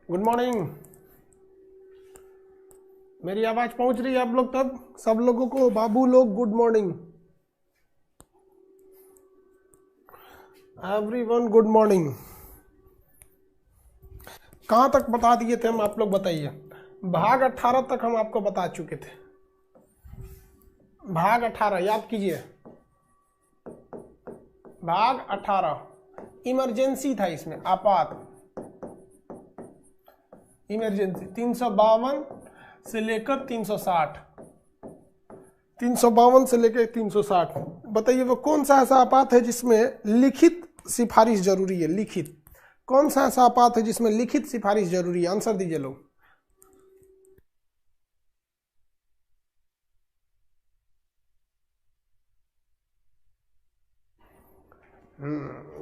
Good morning. मेरी आवाज पहुंच रही है आप लोग तक? सब लोगों को बाबू लोग good morning. Everyone good morning. कहाँ तक बता दिए थे हम, आप लोग बताइए। भाग 18 तक हम आपको बता चुके थे। भाग 18 याद कीजिए। भाग 18 इमरजेंसी था, इसमें आपात इमरजेंसी 352 से लेकर 360, 352 से लेकर 360। बताइए वो कौन सा ऐसा आपात है जिसमें लिखित सिफारिश जरूरी है? लिखित कौन सा ऐसा आपात है जिसमें लिखित सिफारिश जरूरी है? आंसर दीजिए लोग।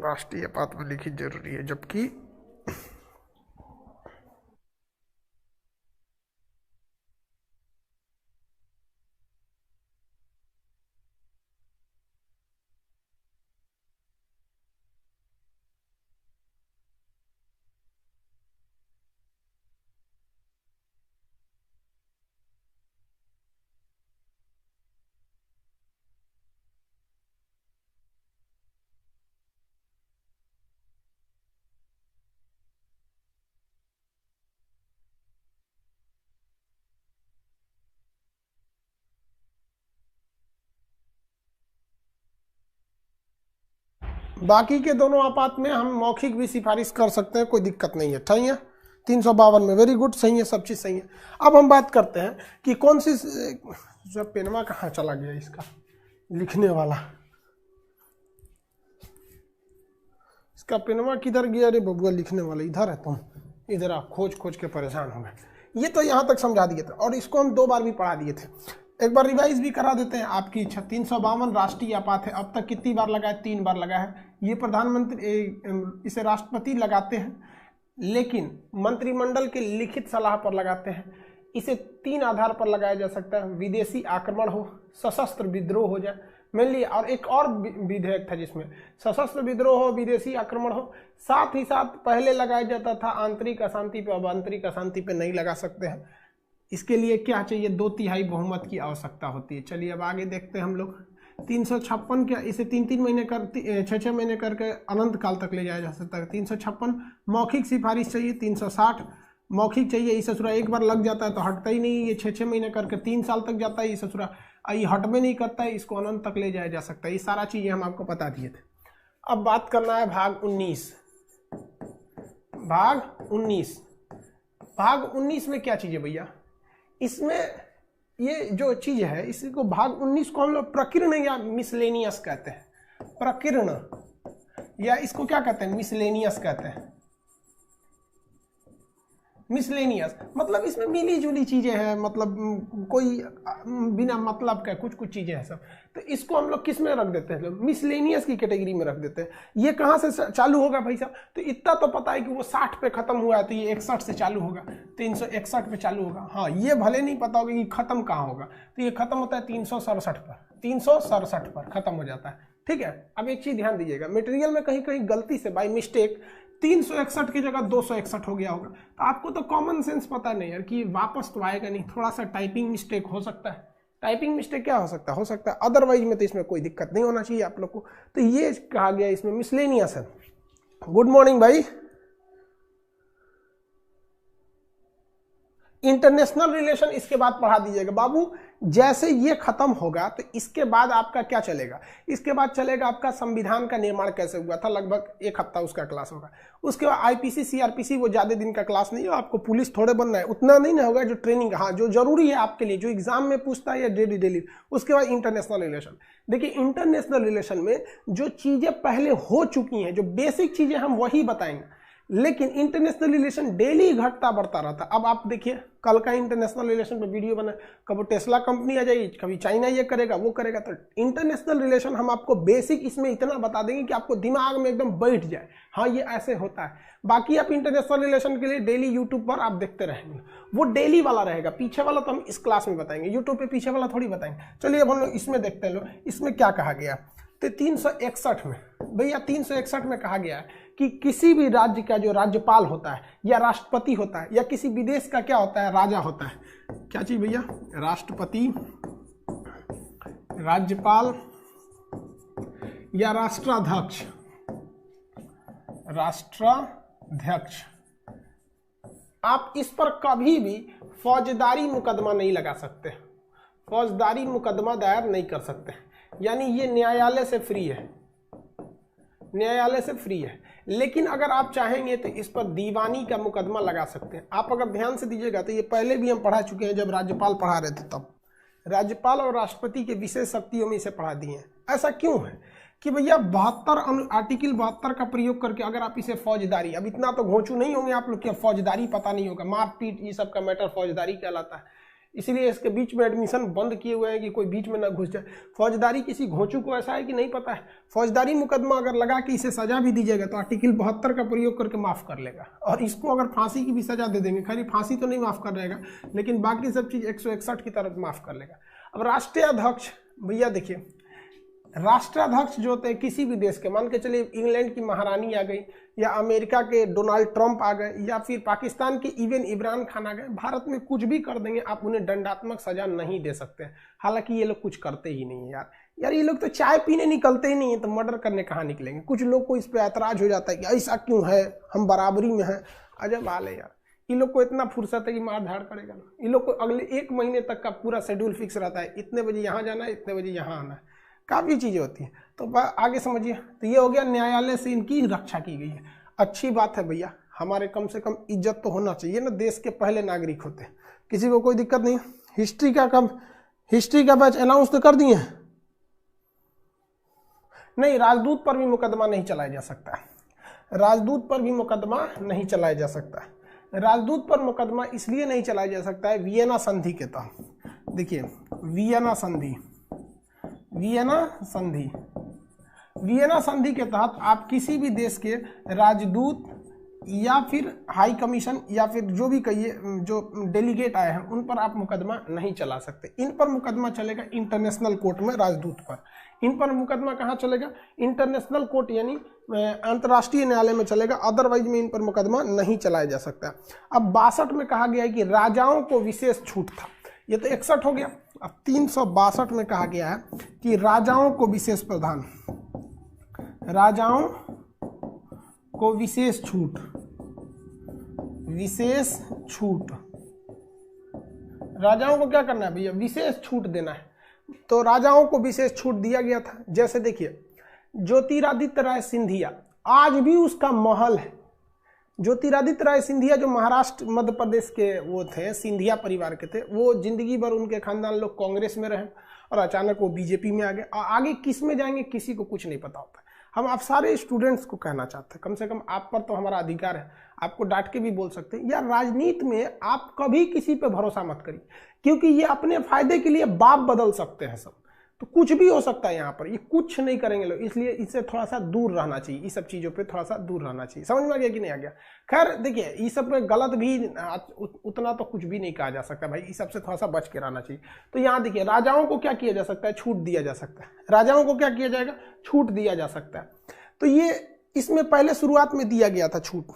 राष्ट्रीय आपात में लिखित जरूरी है, जबकि बाकी के दोनों आपात में हम मौखिक भी सिफारिश कर सकते हैं, कोई दिक्कत नहीं है। सही है 352 में, वेरी गुड, सही है, सब चीज़ सही है। अब हम बात करते हैं कि कौन सी, जो पेनवा कहाँ चला गया इसका लिखने वाला, इसका पेनवा किधर गया? अरे बबुआ लिखने वाला इधर है, तुम इधर आप खोज खोज के परेशान हो गए। ये तो यहाँ तक समझा दिए थे और इसको हम 2 बार भी पढ़ा दिए थे। एक बार रिवाइज भी करा देते हैं, आपकी इच्छा। 352 राष्ट्रीय आपात है, अब तक कितनी बार लगा है? 3 बार लगा है। ये प्रधानमंत्री, इसे राष्ट्रपति लगाते हैं, लेकिन मंत्रिमंडल के लिखित सलाह पर लगाते हैं। इसे 3 आधार पर लगाया जा सकता है: विदेशी आक्रमण हो, सशस्त्र विद्रोह हो जाए मेनली, और एक और विधेयक था जिसमें सशस्त्र विद्रोह हो, विदेशी आक्रमण हो। साथ ही साथ पहले लगाया जाता था आंतरिक अशांति पे, अब आंतरिक अशांति पे नहीं लगा सकते हैं। इसके लिए क्या चाहिए? 2/3 बहुमत की आवश्यकता होती है। चलिए अब आगे देखते हैं हम लोग। 356 क्या, इसे 3-3 महीने कर 6-6 महीने करके अनंत काल तक ले जाया जा सकता है। 356 मौखिक सिफारिश चाहिए। 360 मौखिक चाहिए। ये ससुरा एक बार लग जाता है तो हटता ही नहीं, ये 6-6 महीने करके 3 साल तक जाता है। ये ससुरा ये हटबे नहीं करता है, इसको अनंत तक ले जाया जा सकता है। ये सारा चीजें हम आपको बता दिए थे। अब बात करना है भाग 19। भाग 19, भाग 19 में क्या चीज है भैया? इसमें ये जो चीज है, इसको भाग 19 को हम लोग प्रकीर्ण या मिसलेनियस कहते हैं। प्रकीर्ण या इसको क्या कहते हैं? मिसलेनियस कहते हैं। मिसलेनियस मतलब इसमें मिली जुली चीजें हैं, मतलब कोई बिना मतलब का कुछ कुछ चीजें हैं सब। तो इसको हम लोग किस में रख देते हैं? मिसलेनियस की कैटेगरी में रख देते हैं। ये कहाँ से चालू होगा भाई साहब? तो इतना तो पता है कि वो 60 पे खत्म हुआ है, तो ये 61 से चालू होगा, 361 पे चालू होगा। हाँ, ये भले नहीं पता होगा कि खत्म कहाँ होगा, तो ये खत्म होता है 367 पर, 367 पर खत्म हो जाता है। ठीक है, अब एक चीज ध्यान दीजिएगा, मटेरियल में कहीं कहीं गलती से बाय मिस्टेक 361 की जगह 261 हो गया होगा, तो आपको तो कॉमन सेंस पता नहीं यार कि वापस तो आएगा नहीं, थोड़ा सा टाइपिंग मिस्टेक हो सकता है। टाइपिंग मिस्टेक क्या हो सकता है? हो सकता है, अदरवाइज में तो इसमें कोई दिक्कत नहीं होना चाहिए आप लोग को। तो ये कहा गया इसमें मिसलेनियस है। गुड मॉर्निंग भाई। इंटरनेशनल रिलेशन इसके बाद पढ़ा दीजिएगा बाबू। जैसे ये खत्म होगा तो इसके बाद आपका क्या चलेगा? इसके बाद चलेगा आपका संविधान का निर्माण कैसे हुआ था, लगभग 1 हफ्ता उसका क्लास होगा। उसके बाद आईपीसी सीआरपीसी, वो ज्यादा दिन का क्लास नहीं है, आपको पुलिस थोड़े बनना है उतना नहीं ना होगा, जो ट्रेनिंग हाँ जो जरूरी है आपके लिए, जो एग्जाम में पूछता है या डेली। उसके बाद इंटरनेशनल रिलेशन। देखिए इंटरनेशनल रिलेशन में जो चीजें पहले हो चुकी हैं, जो बेसिक चीजें हम वही बताएंगे, लेकिन इंटरनेशनल रिलेशन डेली घटता बढ़ता रहता। अब आप देखिए कल का इंटरनेशनल रिलेशन पे वीडियो बना, कभी टेस्ला कंपनी आ जाएगी, कभी चाइना ये करेगा वो करेगा। तो इंटरनेशनल रिलेशन हम आपको बेसिक इसमें इतना बता देंगे कि आपको दिमाग में एकदम बैठ जाए, हाँ ये ऐसे होता है। बाकी आप इंटरनेशनल रिलेशन के लिए डेली यूट्यूब पर आप देखते रहेंगे, वो डेली वाला रहेगा। पीछे वाला तो हम इस क्लास में बताएंगे, यूट्यूब पे पीछे वाला थोड़ी बताएंगे। चलिए अब हम लोग इसमें देखते हैं, इसमें क्या कहा गया। तो 361 में भैया 361 में कहा गया है कि किसी भी राज्य का जो राज्यपाल होता है या राष्ट्रपति होता है या किसी विदेश का क्या होता है, राजा होता है, क्या चीज भैया, राष्ट्रपति, राज्यपाल या राष्ट्राध्यक्ष, राष्ट्राध्यक्ष, आप इस पर कभी भी फौजदारी मुकदमा नहीं लगा सकते, फौजदारी मुकदमा दायर नहीं कर सकते, यानी ये न्यायालय से फ्री है, न्यायालय से फ्री है। लेकिन अगर आप चाहेंगे तो इस पर दीवानी का मुकदमा लगा सकते हैं। आप अगर ध्यान से दीजिएगा तो ये पहले भी हम पढ़ा चुके हैं, जब राज्यपाल पढ़ा रहे थे तब राज्यपाल और राष्ट्रपति के विशेष शक्तियों में इसे पढ़ा दिए हैं। ऐसा क्यों है कि भैया 72 आर्टिकल 72 का प्रयोग करके अगर आप इसे फौजदारी, अब इतना तो घोंचू नहीं होंगे आप लोग कि फौजदारी पता नहीं होगा, मारपीट ये सब का मैटर फौजदारी कहलाता है, इसलिए इसके बीच में एडमिशन बंद किए हुए हैं कि कोई बीच में ना घुस जाए। फौजदारी किसी घोंचू को ऐसा है कि नहीं पता है, फौजदारी मुकदमा अगर लगा के इसे सजा भी दीजिएगा तो आर्टिकल 72 का प्रयोग करके माफ कर लेगा, और इसको अगर फांसी की भी सजा दे देंगे, खैर फांसी तो नहीं माफ कर रहेगा लेकिन बाकी सब चीज 161 की तरफ माफ कर लेगा। अब राष्ट्रीय अध्यक्ष, भैया देखिए राष्ट्राध्यक्ष जो होते हैं किसी भी देश के, मान के चलिए इंग्लैंड की महारानी आ गई या अमेरिका के डोनाल्ड ट्रंप आ गए या फिर पाकिस्तान के इवन इमरान खान आ गए, भारत में कुछ भी कर देंगे, आप उन्हें दंडात्मक सजा नहीं दे सकते। हालांकि ये लोग कुछ करते ही नहीं है यार ये लोग तो चाय पीने निकलते ही नहीं है तो मर्डर करने कहाँ निकलेंगे। कुछ लोग को इस पर ऐतराज हो जाता है कि ऐसा क्यों है, हम बराबरी में हैं। अजब हाल है यार, इन लोग को इतना फुर्सत है कि मार धाड़ करेगा ना। इन लोग को अगले 1 महीने तक का पूरा शेड्यूल फिक्स रहता है, इतने बजे यहाँ जाना है, इतने बजे यहाँ आना है, काफ़ी चीज़ें होती हैं। तो आगे समझिए, तो ये हो गया न्यायालय से इनकी रक्षा की गई है। अच्छी बात है भैया, हमारे कम से कम इज्जत तो होना चाहिए ना, देश के पहले नागरिक होते हैं, किसी को कोई दिक्कत नहीं। हिस्ट्री का बैच अनाउंस तो कर दिए हैं, नहीं राजदूत पर भी मुकदमा नहीं चलाया जा सकता, राजदूत पर भी मुकदमा नहीं चलाया जा सकता। राजदूत पर मुकदमा इसलिए नहीं चलाया जा सकता है वियना संधि के तहत। देखिए वियना संधि के तहत आप किसी भी देश के राजदूत या फिर हाई कमीशन या फिर जो भी कहिए जो डेलीगेट आए हैं उन पर आप मुकदमा नहीं चला सकते। इन पर मुकदमा चलेगा इंटरनेशनल कोर्ट में, राजदूत पर। इन पर मुकदमा कहाँ चलेगा, इंटरनेशनल कोर्ट यानी अंतर्राष्ट्रीय न्यायालय में चलेगा, अदरवाइज में इन पर मुकदमा नहीं चलाया जा सकता। अब 62 में कहा गया है कि राजाओं को विशेष छूट था, ये तो 61 हो गया। अब 362 में कहा गया है कि राजाओं को विशेष प्रावधान, राजाओं को विशेष छूट, राजाओं को क्या करना है भैया, विशेष छूट देना है। तो राजाओं को विशेष छूट दिया गया था। जैसे देखिए ज्योतिरादित्य राय सिंधिया, आज भी उसका महल है। ज्योतिरादित्य राय सिंधिया जो महाराष्ट्र मध्य प्रदेश के वो थे, सिंधिया परिवार के थे, वो जिंदगी भर उनके खानदान लोग कांग्रेस में रहे और अचानक वो बीजेपी में आ गए। आगे किस में जाएंगे किसी को कुछ नहीं पता होता। हम आप सारे स्टूडेंट्स को कहना चाहते हैं, कम से कम आप पर तो हमारा अधिकार है, आपको डांट के भी बोल सकते हैं। यार राजनीति में आप कभी किसी पे भरोसा मत करिए, क्योंकि ये अपने फायदे के लिए बाप बदल सकते हैं सब, तो कुछ भी हो सकता है यहाँ पर, ये कुछ नहीं करेंगे लोग, इसलिए इससे थोड़ा सा दूर रहना चाहिए, इस सब चीज़ों पे थोड़ा सा दूर रहना चाहिए। समझ में आ गया कि नहीं आ गया। खैर देखिए इस सब में गलत भी उतना तो कुछ भी नहीं कहा जा सकता भाई, इस सब से थोड़ा सा बच के रहना चाहिए। तो यहाँ देखिए राजाओं को क्या किया जा सकता है, छूट दिया जा सकता है। राजाओं को क्या किया जाएगा, छूट दिया जा सकता है। तो ये इसमें पहले शुरुआत में दिया गया था छूट,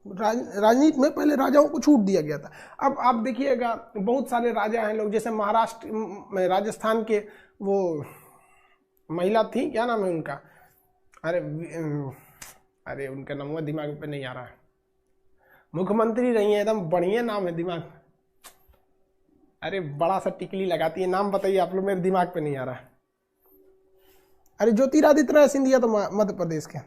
राजनीति में पहले राजाओं को छूट दिया गया था। अब आप देखिएगा बहुत सारे राजा हैं लोग, जैसे महाराष्ट्र राजस्थान के वो महिला थी, क्या नाम है उनका, अरे उनका नाम दिमाग पे नहीं आ रहा है, मुख्यमंत्री रही है, एकदम बढ़िया नाम है दिमाग, अरे बड़ा सा टिकली लगाती है, नाम बताइए आप लोग, मेरे दिमाग पे नहीं आ रहा है। अरे ज्योतिरादित्य राय सिंधिया तो मध्य प्रदेश के,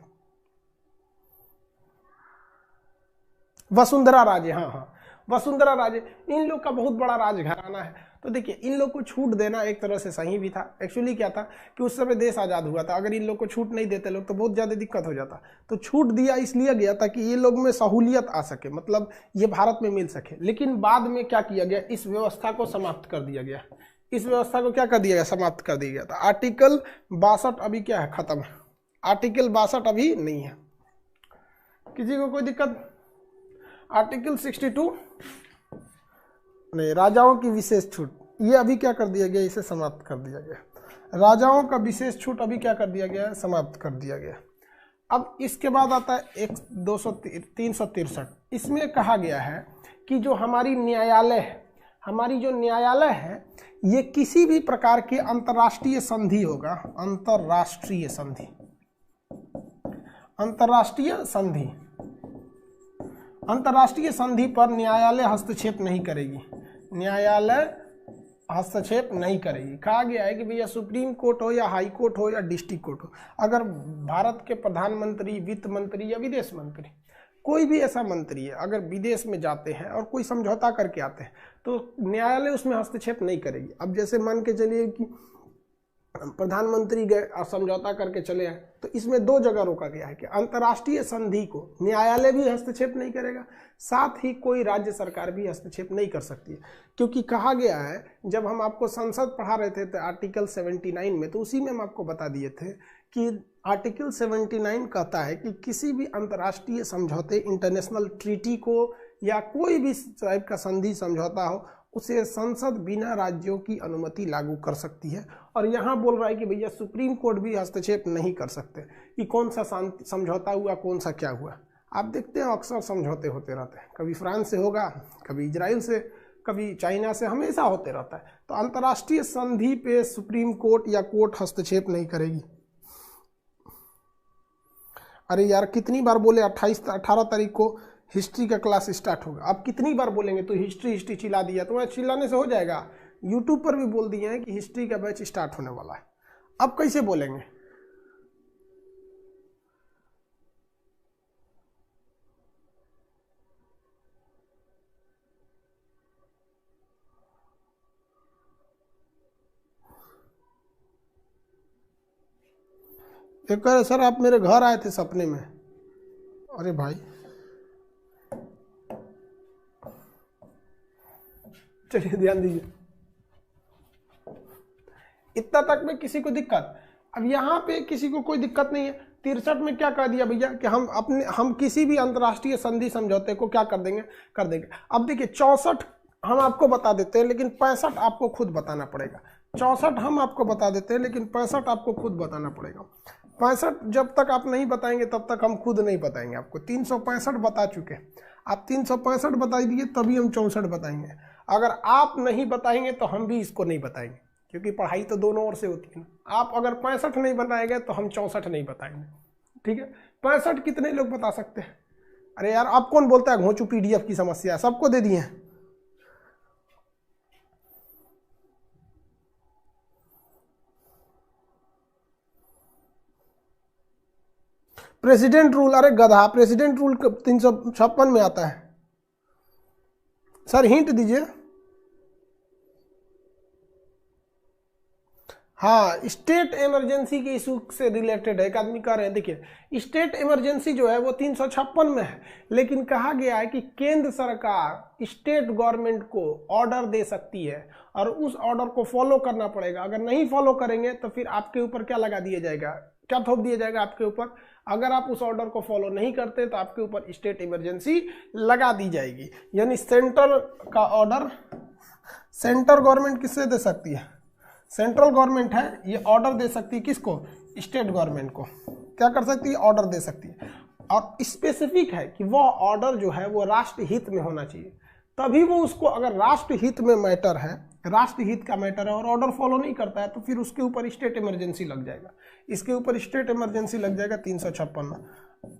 वसुंधरा राजे, हाँ वसुंधरा राजे, इन लोग का बहुत बड़ा राजघराना है। तो देखिए इन लोग को छूट देना एक तरह से सही भी था। एक्चुअली क्या था कि उस समय देश आज़ाद हुआ था, अगर इन लोग को छूट नहीं देते लोग तो बहुत ज़्यादा दिक्कत हो जाता। तो छूट दिया इसलिए गया था कि ये लोग में सहूलियत आ सके, मतलब ये भारत में मिल सके। लेकिन बाद में क्या किया गया, इस व्यवस्था को समाप्त कर दिया गया। इस व्यवस्था को क्या कर दिया गया, समाप्त कर दिया गया था। आर्टिकल 62 अभी क्या है, खत्म है। आर्टिकल 62 अभी नहीं है, किसी को कोई दिक्कत। आर्टिकल 62 नहीं, राजाओं की विशेष छूट, ये अभी क्या कर दिया गया, इसे समाप्त कर दिया गया। राजाओं का विशेष छूट अभी क्या कर दिया गया, समाप्त कर दिया गया। अब इसके बाद आता है 363। इसमें कहा गया है कि जो हमारी न्यायालय है, हमारी जो न्यायालय है, ये किसी भी प्रकार के अंतर्राष्ट्रीय संधि होगा, अंतर्राष्ट्रीय संधि, अंतर्राष्ट्रीय संधि, अंतर्राष्ट्रीय संधि पर न्यायालय हस्तक्षेप नहीं करेगी, न्यायालय हस्तक्षेप नहीं करेगी। कहा गया है कि भैया सुप्रीम कोर्ट हो या हाई कोर्ट हो या डिस्ट्रिक्ट कोर्ट हो, अगर भारत के प्रधानमंत्री, वित्त मंत्री या विदेश मंत्री, कोई भी ऐसा मंत्री है अगर विदेश में जाते हैं और कोई समझौता करके आते हैं तो न्यायालय उसमें हस्तक्षेप नहीं करेगी। अब जैसे मान के चलिए कि प्रधानमंत्री गए और समझौता करके चले आए, तो इसमें दो जगह रोका गया है कि अंतर्राष्ट्रीय संधि को न्यायालय भी हस्तक्षेप नहीं करेगा, साथ ही कोई राज्य सरकार भी हस्तक्षेप नहीं कर सकती है। क्योंकि कहा गया है, जब हम आपको संसद पढ़ा रहे थे तो आर्टिकल 79 में, तो उसी में हम आपको बता दिए थे कि आर्टिकल 79 कहता है कि किसी भी अंतर्राष्ट्रीय समझौते, इंटरनेशनल ट्रीटी को या कोई भी टाइप का संधि समझौता हो, उसे संसद बिना राज्यों की अनुमति लागू कर सकती है। और यहाँ बोल रहा है कि भैया सुप्रीम कोर्ट भी हस्तक्षेप नहीं कर सकते कि कौन सा समझौता हुआ, कौन सा क्या हुआ। आप देखते हैं अक्सर समझौते होते रहते हैं, कभी फ्रांस से होगा, कभी इजराइल से, कभी चाइना से, हमेशा होते रहता है। तो अंतर्राष्ट्रीय संधि पे सुप्रीम कोर्ट या कोर्ट हस्तक्षेप नहीं करेगी। अरे यार कितनी बार बोले, 18 तारीख को हिस्ट्री का क्लास स्टार्ट होगा। आप कितनी बार बोलेंगे तो हिस्ट्री चिल्ला दिया, तो वह चिल्लाने से हो जाएगा। यूट्यूब पर भी बोल दिए हैं कि हिस्ट्री का बैच स्टार्ट होने वाला है, अब कैसे बोलेंगे। एक कह रहे सर आप मेरे घर आए थे सपने में। अरे भाई चलिए ध्यान दीजिए, इतना तक में किसी को दिक्कत। अब यहाँ पे किसी को कोई दिक्कत नहीं है। 63 में क्या कह दिया भैया कि हम किसी भी अंतर्राष्ट्रीय संधि समझौते को क्या कर देंगे। अब देखिए 64 हम आपको बता देते हैं, लेकिन 65 आपको खुद बताना पड़ेगा। 64 हम आपको बता देते हैं, लेकिन 65 आपको खुद बताना पड़ेगा। 65 जब तक आप नहीं बताएंगे तब तक हम खुद नहीं बताएंगे आपको। 365 बता चुके, आप 365 बता दिए, तभी हम 64 बताएंगे। अगर आप नहीं बताएंगे तो हम भी इसको नहीं बताएंगे, क्योंकि पढ़ाई तो दोनों ओर से होती है ना। आप अगर 65 नहीं बताएंगे तो हम 64 नहीं बताएंगे, ठीक है। 65 कितने लोग बता सकते हैं। अरे यार आप कौन बोलता है घोंचू PDF की समस्या, सबको दे दिए हैं। प्रेसिडेंट रूल, अरे गधा, प्रेसिडेंट रूल 356 में आता है। सर हिंट दीजिए। हाँ, स्टेट इमरजेंसी के इशू से रिलेटेड है। एक आदमी कह रहे हैं, देखिए स्टेट इमरजेंसी जो है वो 356 में है, लेकिन कहा गया है कि केंद्र सरकार स्टेट गवर्नमेंट को ऑर्डर दे सकती है और उस ऑर्डर को फॉलो करना पड़ेगा। अगर नहीं फॉलो करेंगे तो फिर आपके ऊपर क्या लगा दिया जाएगा, क्या थोप दिया जाएगा आपके ऊपर। अगर आप उस ऑर्डर को फॉलो नहीं करते तो आपके ऊपर स्टेट इमरजेंसी लगा दी जाएगी। यानी सेंट्रल का ऑर्डर सेंट्रल गवर्नमेंट किससे दे सकती है, सेंट्रल गवर्नमेंट है, ये ऑर्डर दे सकती है किसको, स्टेट गवर्नमेंट को। क्या कर सकती है, ऑर्डर दे सकती है। और स्पेसिफिक है कि वो ऑर्डर जो है वो राष्ट्र हित में होना चाहिए, तभी वो उसको, अगर राष्ट्र हित में मैटर है, राष्ट्र हित का मैटर है और ऑर्डर फॉलो नहीं करता है तो फिर उसके ऊपर स्टेट इमरजेंसी लग जाएगा। इसके ऊपर स्टेट इमरजेंसी लग जाएगा 356 में।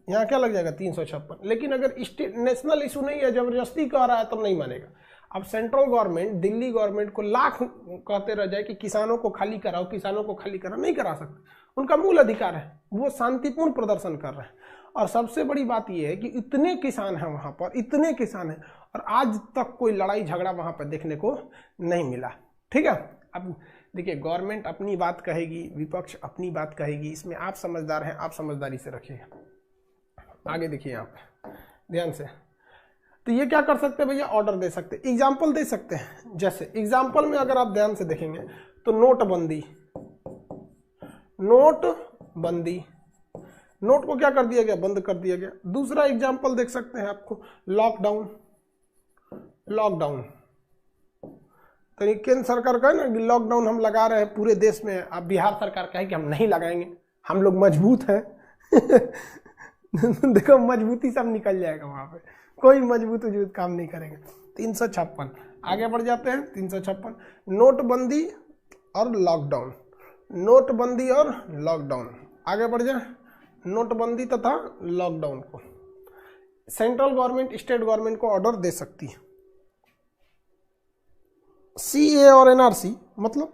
यहाँ क्या लग जाएगा 356। लेकिन अगर स्टेट नेशनल इशू नहीं है, जबरदस्ती कर रहा है तब नहीं मानेगा। अब सेंट्रल गवर्नमेंट दिल्ली गवर्नमेंट को लाख कहते रह जाए कि किसानों को खाली कराओ, किसानों को खाली कराओ, नहीं करा सकते। उनका मूल अधिकार है, वो शांतिपूर्ण प्रदर्शन कर रहे हैं। और सबसे बड़ी बात यह है कि इतने किसान हैं वहां पर, इतने किसान हैं, और आज तक कोई लड़ाई झगड़ा वहां पर देखने को नहीं मिला, ठीक है। अब देखिए गवर्नमेंट अपनी बात कहेगी, विपक्ष अपनी बात कहेगी, इसमें आप समझदार हैं, आप समझदारी से रखिएगा। आगे देखिए यहाँ पे ध्यान से। तो ये क्या कर सकते हैं भैया, ऑर्डर दे सकते हैं, एग्जाम्पल दे सकते हैं। जैसे एग्जाम्पल में अगर आप ध्यान से देखेंगे तो नोटबंदी, नोटबंदी, नोट को क्या कर दिया गया, बंद कर दिया गया। दूसरा एग्जाम्पल देख सकते हैं आपको, लॉकडाउन, लॉकडाउन। तो केंद्र सरकार का है ना कि लॉकडाउन हम लगा रहे हैं पूरे देश में, अब बिहार सरकार का है कि हम नहीं लगाएंगे, हम लोग मजबूत हैं देखो मजबूती सब निकल जाएगा वहां पे, कोई मजबूत वजूत काम नहीं करेगा। 356 आगे बढ़ जाते हैं। 356 नोटबंदी और लॉकडाउन, नोटबंदी और लॉकडाउन, आगे बढ़ जाए। नोटबंदी तथा लॉकडाउन को सेंट्रल गवर्नमेंट स्टेट गवर्नमेंट को ऑर्डर दे सकती है। सीए और एनआरसी मतलब,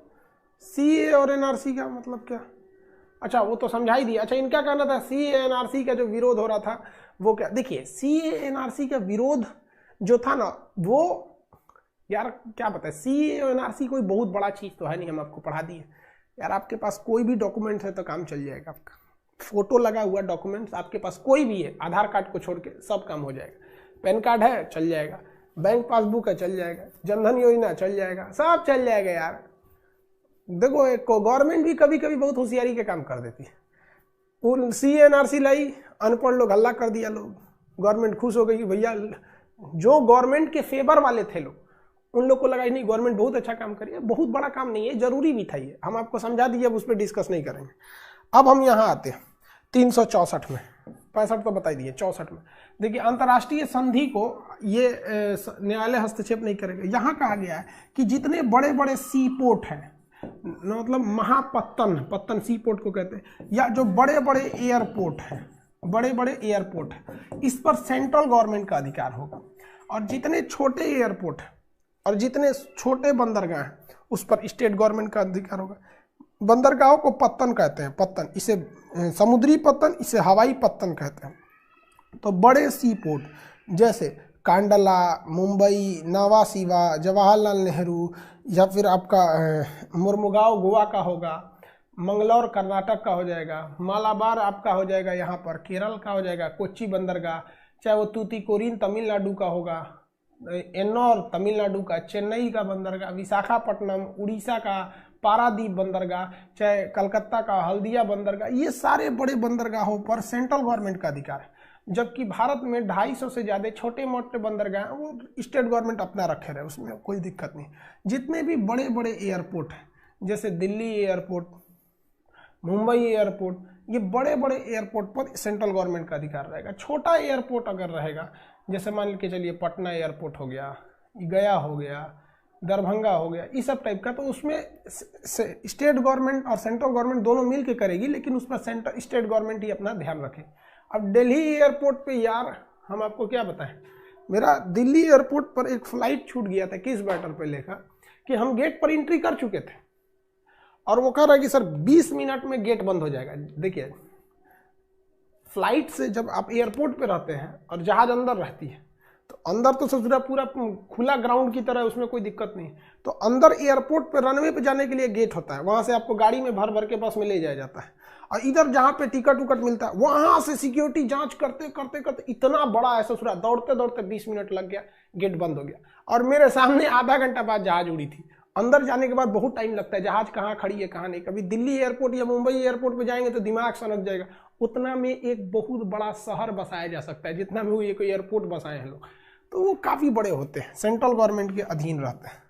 सीए और एनआरसी का मतलब क्या? अच्छा वो तो समझा ही दिया। अच्छा इनका कहना था सीए एनआरसी का जो विरोध हो रहा था वो क्या, देखिए सीए एनआरसी का विरोध जो था ना वो, यार क्या बताए, सीए और एनआरसी कोई बहुत बड़ा चीज तो है नहीं, हम आपको पढ़ा दिए यार। आपके पास कोई भी डॉक्यूमेंट है तो काम चल जाएगा आपका, फोटो लगा हुआ डॉक्यूमेंट्स आपके पास कोई भी है, आधार कार्ड को छोड़ के सब काम हो जाएगा। पैन कार्ड है चल जाएगा, बैंक पासबुक है चल जाएगा, जनधन योजना चल जाएगा, सब चल जाएगा यार। देखो एक गवर्नमेंट भी कभी कभी बहुत होशियारी के काम कर देती है। सीएनआरसी लाई, अनपढ़ लोग हल्ला कर दिया, लोग गवर्नमेंट खुश हो गई भैया। जो गवर्नमेंट के फेवर वाले थे लोग, उन लोग को लगा नहीं गवर्नमेंट बहुत अच्छा काम करी है, बहुत बड़ा काम नहीं है, जरूरी भी था ये, हम आपको समझा दिए, अब उस पर डिस्कस नहीं करेंगे। अब हम यहाँ आते हैं 364 में, 65 तो बता दिए, 64 में देखिए अंतर्राष्ट्रीय संधि को ये न्यायालय हस्तक्षेप नहीं करेगा। यहाँ कहा गया है कि जितने बड़े बड़े सी पोर्ट हैं, मतलब महापत्तन, पत्तन सी पोर्ट को कहते हैं, या जो बड़े बड़े एयरपोर्ट हैं, बड़े बड़े एयरपोर्ट हैं, इस पर सेंट्रल गवर्नमेंट का अधिकार होगा। और जितने छोटे एयरपोर्ट हैं और जितने छोटे बंदरगाह हैं उस पर स्टेट गवर्नमेंट का अधिकार होगा। बंदरगाहों को पत्तन कहते हैं, पत्तन, इसे समुद्री पत्तन, इसे हवाई पत्तन कहते हैं। तो बड़े सी पोर्ट जैसे कांडला, मुंबई, नावासीवा, जवाहरलाल नेहरू, या फिर आपका मुर्मुगांव गोवा का होगा, मंगलौर कर्नाटक का हो जाएगा, मालाबार आपका हो जाएगा, यहाँ पर केरल का हो जाएगा, कोच्चि बंदरगाह, चाहे वो तूतीकोरिन तमिलनाडु का होगा, एन्नौर तमिलनाडु का, चेन्नई का बंदरगाह, विशाखापट्टनम उड़ीसा का, पारादीप बंदरगाह, चाहे कलकत्ता का हल्दिया बंदरगाह, ये सारे बड़े बंदरगाहों पर सेंट्रल गवर्नमेंट का अधिकार है। जबकि भारत में 250 से ज़्यादा छोटे मोटे बंदरगाह हैं, वो स्टेट गवर्नमेंट अपना रखे रहे, उसमें कोई दिक्कत नहीं। जितने भी बड़े बड़े एयरपोर्ट हैं, जैसे दिल्ली एयरपोर्ट, मुंबई एयरपोर्ट, ये बड़े बड़े एयरपोर्ट पर सेंट्रल गवर्नमेंट का अधिकार रहेगा। छोटा एयरपोर्ट अगर रहेगा, जैसे मान के चलिए पटना एयरपोर्ट हो गया, गया हो गया, दरभंगा हो गया, इस सब टाइप का, तो उसमें स्टेट गवर्नमेंट और सेंट्रल गवर्नमेंट दोनों मिल के करेगी, लेकिन उसमें स्टेट गवर्नमेंट ही अपना ध्यान रखे। अब दिल्ली एयरपोर्ट पे यार हम आपको क्या बताएं, मेरा दिल्ली एयरपोर्ट पर एक फ्लाइट छूट गया था, किस मैटर पे लेखा कि हम गेट पर एंट्री कर चुके थे और वो कह रहा है कि सर 20 मिनट में गेट बंद हो जाएगा। देखिए फ्लाइट से जब आप एयरपोर्ट पे रहते हैं और जहाज अंदर रहती है, तो अंदर तो ससुरा पूरा खुला ग्राउंड की तरह, उसमें कोई दिक्कत नहीं। तो अंदर एयरपोर्ट पे रनवे पे जाने के लिए गेट होता है, वहां से आपको गाड़ी में भर भर के बस में ले जाया जाता है, और इधर जहाँ पे टिकट उकट मिलता है वहां से सिक्योरिटी जांच करते करते करते इतना बड़ा है ससुरा, दौड़ते दौड़ते 20 मिनट लग गया, गेट बंद हो गया। और मेरे सामने आधा घंटा बाद जहाज उड़ी थी। अंदर जाने के बाद बहुत टाइम लगता है, जहाज कहाँ खड़ी है कहाँ नहीं। कभी दिल्ली एयरपोर्ट या मुंबई एयरपोर्ट पे जाएंगे तो दिमाग सनक जाएगा। उतना में एक बहुत बड़ा शहर बसाया जा सकता है, जितना में वो एक एयरपोर्ट बसाए हैं लोग, तो वो काफ़ी बड़े होते हैं, सेंट्रल गवर्नमेंट के अधीन रहते हैं,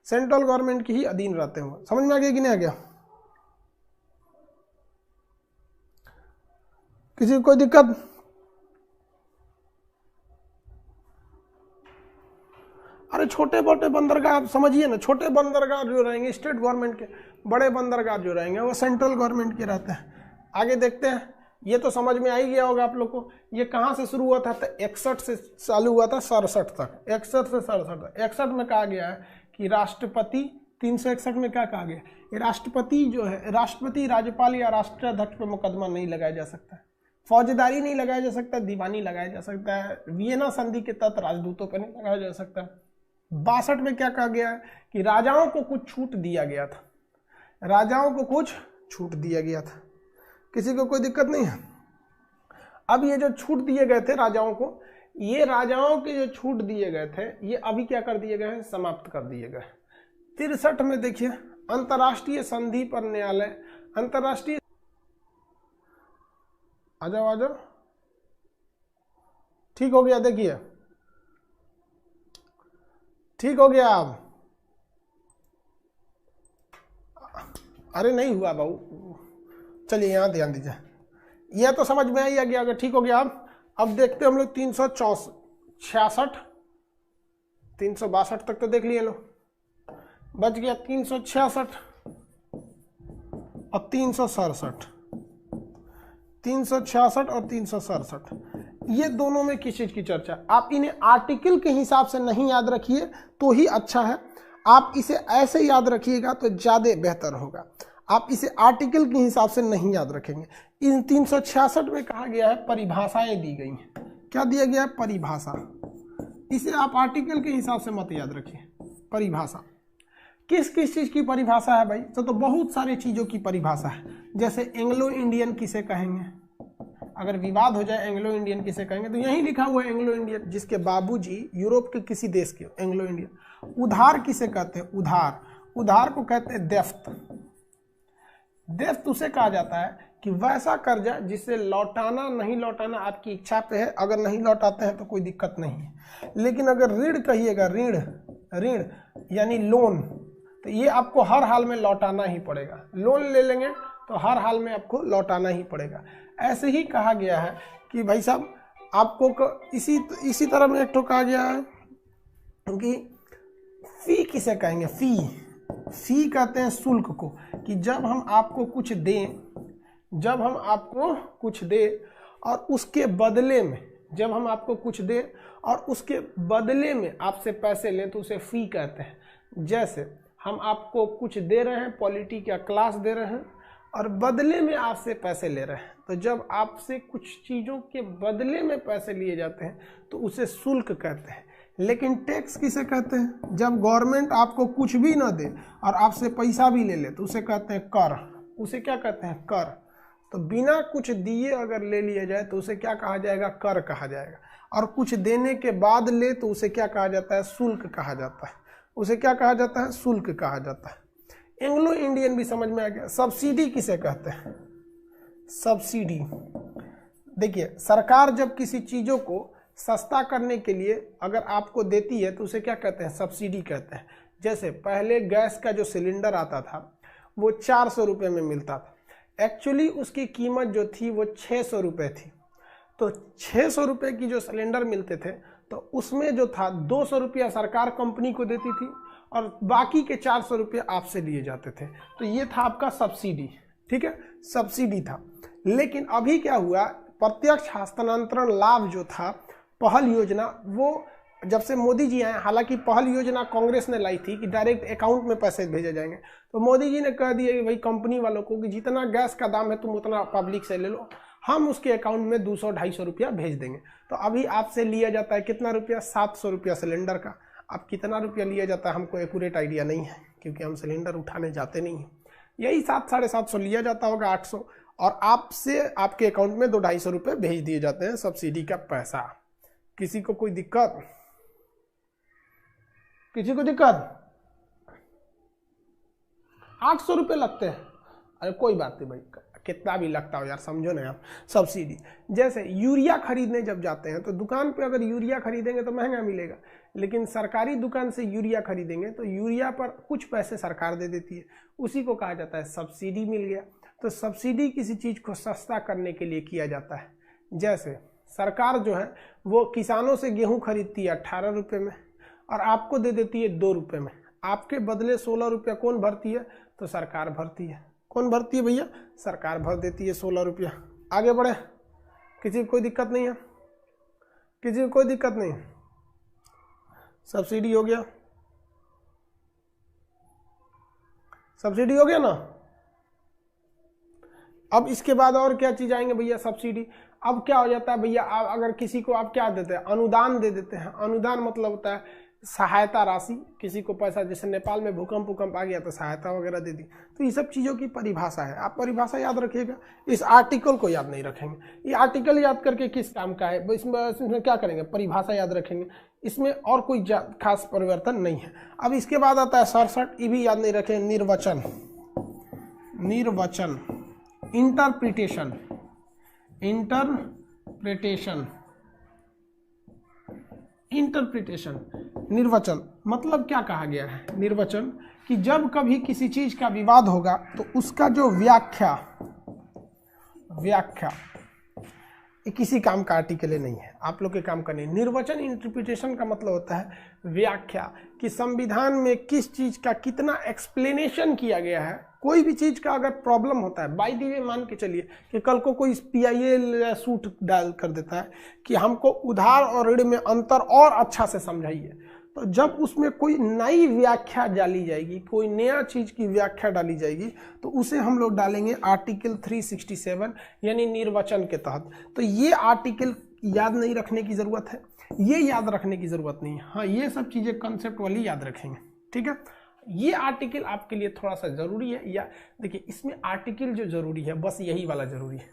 सेंट्रल गवर्नमेंट के ही अधीन रहते हैं। समझ में आ गया कि नहीं आ गया? किसी को कोई दिक्कत? अरे छोटे मोटे बंदरगाह आप समझिए ना, छोटे बंदरगाह जो रहेंगे स्टेट गवर्नमेंट के, बड़े बंदरगाह जो रहेंगे वो सेंट्रल गवर्नमेंट के रहते हैं। आगे देखते हैं, ये तो समझ में आ ही गया होगा आप लोग को। ये कहाँ से शुरू हुआ था? तो 61 से चालू हुआ था 67 तक, 61 से 67 तक। 61 में कहा गया है कि राष्ट्रपति, 361 में क्या कहा गया, ये राष्ट्रपति जो है, राष्ट्रपति, राज्यपाल या राष्ट्राध्यक्ष पर मुकदमा नहीं लगाया जा सकता, फौजदारी नहीं लगाया जा सकता, दीवानी लगाया जा सकता है, वियना संधि के तहत राजदूतों पर नहीं लगाया जा सकता। 62 में क्या कहा गया है कि राजाओं को कुछ छूट दिया गया था, राजाओं को कुछ छूट दिया गया था। किसी को कोई दिक्कत नहीं है? अब ये जो छूट दिए गए थे राजाओं को, ये राजाओं के जो छूट दिए गए थे ये अभी क्या कर दिए गए हैं, समाप्त कर दिए गए। 63 में देखिए अंतर्राष्ट्रीय संधि पर न्यायालय, अंतर्राष्ट्रीय, आ जाओ, ठीक हो गया, देखिए ठीक हो गया। अब अरे नहीं हुआ बाबू, चलिए यहाँ ध्यान दीजिए, यह तो समझ में आई गया, अगर ठीक हो गया। अब देखते हैं हम लोग 366, 362 तक तो देख लिए लोग, बच गया 366 और 367, 366 और 367। ये दोनों में किस चीज की चर्चा? आप इन्हें आर्टिकल के हिसाब से नहीं याद रखिए तो ही अच्छा है, आप इसे ऐसे याद रखिएगा तो ज्यादा बेहतर होगा। आप इसे आर्टिकल के हिसाब से नहीं याद रखेंगे। इन 366 में कहा गया है परिभाषाएं दी गई हैं। क्या दिया गया है? परिभाषा। इसे आप आर्टिकल के हिसाब से मत याद रखिए। परिभाषा किस किस चीज की परिभाषा है भाई? तो बहुत सारी चीजों की परिभाषा है। जैसे एंग्लो इंडियन किसे कहेंगे? अगर विवाद हो जाए एंग्लो इंडियन किसे कहेंगे, तो यही लिखा हुआ है एंग्लो इंडियन, जिसके बाबूजी यूरोप के किसी देश के, एंग्लो इंडियन। उधार किसे कहते हैं? उधार, उधार को कहते हैं देफ्त। देफ्त उसे कहा जाता है कि वैसा कर्जा जिसे लौटाना नहीं लौटाना आपकी इच्छा पे है, अगर नहीं लौटाते हैं तो कोई दिक्कत नहीं है। लेकिन अगर ऋण कहिएगा, ऋण, ऋण यानी लोन, तो ये आपको हर हाल में लौटाना ही पड़ेगा। लोन ले लेंगे तो हर हाल में आपको लौटाना ही पड़ेगा। ऐसे ही कहा गया है कि भाई साहब आपको इसी तरह में एक तो कहा गया है कि फी किसे कहेंगे? फी, फी कहते हैं शुल्क को, कि जब हम आपको कुछ दें, जब हम आपको कुछ दें और उसके बदले में, जब हम आपको कुछ दें और उसके बदले में आपसे पैसे लें तो उसे फी कहते हैं। जैसे हम आपको कुछ दे रहे हैं, पॉलिटी का क्लास दे रहे हैं और बदले में आपसे पैसे ले रहे हैं, तो जब आपसे कुछ चीज़ों के बदले में पैसे लिए जाते हैं तो उसे शुल्क कहते हैं। लेकिन टैक्स किसे कहते हैं? जब गवर्नमेंट आपको कुछ भी ना दे और आपसे पैसा भी ले ले तो उसे कहते हैं कर। उसे क्या कहते हैं? कर। तो बिना कुछ दिए अगर ले लिया जाए तो उसे क्या कहा जाएगा? कर कहा जाएगा। और कुछ देने के बाद ले तो उसे क्या कहा जाता है? शुल्क कहा जाता है। उसे क्या कहा जाता है? शुल्क कहा जाता है। एंग्लो इंडियन भी समझ में आ गया। सब्सिडी किसे कहते हैं? सब्सिडी, देखिए सरकार जब किसी चीज़ों को सस्ता करने के लिए अगर आपको देती है तो उसे क्या कहते हैं? सब्सिडी कहते हैं। जैसे पहले गैस का जो सिलेंडर आता था वो 400 रुपये में मिलता था, एक्चुअली उसकी कीमत जो थी वो 600 रुपये थी। तो 600 रुपये की जो सिलेंडर मिलते थे तो उसमें जो था 200 रुपया सरकार कंपनी को देती थी और बाकी के 400 रुपये आपसे लिए जाते थे। तो ये था आपका सब्सिडी, ठीक है, सब्सिडी था। लेकिन अभी क्या हुआ, प्रत्यक्ष हस्तांतरण लाभ जो था, पहल योजना, वो जब से मोदी जी आए, हालांकि पहल योजना कांग्रेस ने लाई थी कि डायरेक्ट अकाउंट में पैसे भेजे जाएंगे, तो मोदी जी ने कह दिया कि भाई कंपनी वालों को कि जितना गैस का दाम है तुम उतना पब्लिक से ले लो, हम उसके अकाउंट में 200-250 रुपया भेज देंगे। तो अभी आपसे लिया जाता है कितना रुपया? 700 रुपया सिलेंडर का। अब कितना रुपया लिया जाता है हमको एक्यूरेट आइडिया नहीं है, क्योंकि हम सिलेंडर उठाने जाते नहीं हैं। यही 700-750 लिया जाता होगा, 800, और आपसे आपके अकाउंट में 200-250 रुपये भेज दिए जाते हैं सब्सिडी का पैसा। किसी को कोई दिक्कत? किसी को दिक्कत? 800 रुपये लगते हैं, अरे कोई बात नहीं भाई, कितना भी लगता हो यार, समझो ना आप। सब्सिडी, जैसे यूरिया खरीदने जब जाते हैं तो दुकान पे अगर यूरिया खरीदेंगे तो महंगा मिलेगा, लेकिन सरकारी दुकान से यूरिया खरीदेंगे तो यूरिया पर कुछ पैसे सरकार दे देती है, उसी को कहा जाता है सब्सिडी मिल गया। तो सब्सिडी किसी चीज़ को सस्ता करने के लिए किया जाता है। जैसे सरकार जो है वो किसानों से गेहूँ खरीदती है 18 रुपये में और आपको दे देती है 2 रुपये में, आपके बदले 16 रुपया कौन भरती है? तो सरकार भरती है। कौन भरती है भैया? सरकार भर देती है 16 रुपया। आगे बढ़े, किसी को कोई दिक्कत नहीं है? किसी को कोई दिक्कत नहीं? सब्सिडी हो गया, सब्सिडी हो गया ना। अब इसके बाद और क्या चीज आएंगे भैया? सब्सिडी। अब क्या हो जाता है भैया, अगर किसी को आप क्या देते हैं? अनुदान दे देते हैं। अनुदान मतलब होता है सहायता राशि, किसी को पैसा, जैसे नेपाल में भूकंप आ गया तो सहायता वगैरह दे दी। तो ये सब चीज़ों की परिभाषा है, आप परिभाषा याद रखिएगा। इस आर्टिकल को याद नहीं रखेंगे। ये आर्टिकल याद करके किस काम का है? इसमें क्या करेंगे? परिभाषा याद रखेंगे, इसमें और कोई खास परिवर्तन नहीं है। अब इसके बाद आता है 67, ये भी याद नहीं रखें, निर्वचन। निर्वचन, इंटरप्रिटेशन, इंटरप्रिटेशन, इंटरप्रिटेशन, निर्वचन मतलब क्या कहा गया है? निर्वचन कि जब कभी किसी चीज का विवाद होगा तो उसका जो व्याख्या ये किसी काम का आर्टिकल नहीं है, आप लोग के काम का नहीं। निर्वचन इंटरप्रिटेशन का मतलब होता है व्याख्या, कि संविधान में किस चीज का कितना एक्सप्लेनेशन किया गया है। कोई भी चीज का अगर प्रॉब्लम होता है, बाय द वे मान के चलिए कि कल को कोई PIL सूट डाल कर देता है कि हमको उधार और ऋण में अंतर और अच्छा से समझाइए, तो जब उसमें कोई नई व्याख्या डाली जाएगी, कोई नया चीज की व्याख्या डाली जाएगी, तो उसे हम लोग डालेंगे आर्टिकल 367 यानी निर्वचन के तहत। तो ये आर्टिकल याद नहीं रखने की जरूरत है, ये याद रखने की जरूरत नहीं है। हाँ, ये सब चीजें कंसेप्ट वाली याद रखेंगे, ठीक है। ये आर्टिकल आपके लिए थोड़ा सा जरूरी है, या देखिए इसमें आर्टिकल जो जरूरी है बस यही वाला जरूरी है,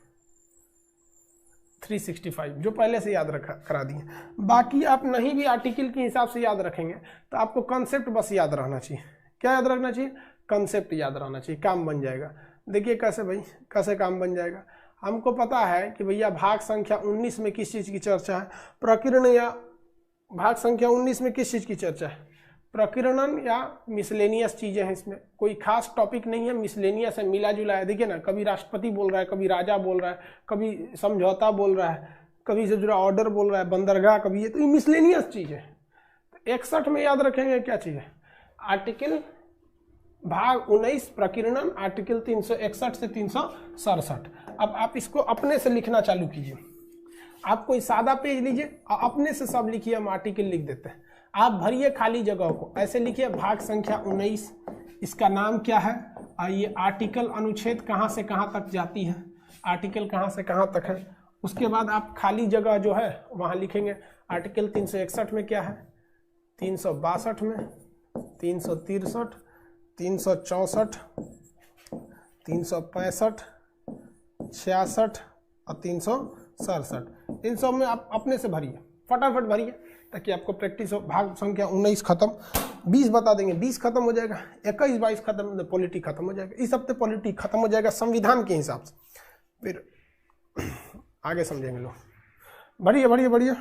365 जो पहले से याद रखा करा दिए। बाकी आप नहीं भी आर्टिकल के हिसाब से याद रखेंगे तो आपको कंसेप्ट बस याद रहना चाहिए। क्या याद रखना चाहिए? कंसेप्ट याद रहना चाहिए, काम बन जाएगा। देखिए कैसे भाई, कैसे काम बन जाएगा। हमको पता है कि भैया भाग संख्या 19 में किस चीज़ की चर्चा है, प्रकीर्ण, या भाग संख्या 19 में किस चीज़ की चर्चा है, प्रकीर्णन या मिसलेनियस चीजें हैं। इसमें कोई खास टॉपिक नहीं है, मिसलेनियस है, मिला जुला है। देखिए ना, कभी राष्ट्रपति बोल रहा है, कभी राजा बोल रहा है, कभी समझौता बोल रहा है, कभी से जुड़ा ऑर्डर बोल रहा है, बंदरगाह, कभी ये, तो ये मिसलेनियस चीज है। 61 में याद रखेंगे क्या चीज है, आर्टिकल भाग 19 प्रकीर्णन, आर्टिकल 361 से 367। अब आप इसको अपने से लिखना चालू कीजिए। आप कोई सादा पेज लीजिए और अपने से सब लिखिए, हम आर्टिकल लिख देते हैं। आप भरिए खाली जगह को, ऐसे लिखिए भाग संख्या 19, इसका नाम क्या है, आइए आर्टिकल अनुच्छेद कहाँ से कहाँ तक जाती है, आर्टिकल कहाँ से कहाँ तक है। उसके बाद आप खाली जगह जो है वहाँ लिखेंगे आर्टिकल 361 में क्या है, 362 में, 363, 364, 365, 66 और 367। इन सब में आप अपने से भरिए, फटाफट भरिए ताकि आपको प्रैक्टिस हो। भाग संख्या 19 खत्म, 20 बता देंगे, 20 खत्म हो जाएगा, 21, 22 खत्म, पॉलिटी खत्म हो जाएगा। इस हफ्ते पॉलिटी खत्म हो जाएगा संविधान के हिसाब से, फिर आगे समझेंगे लोग। बढ़िया बढ़िया बढ़िया।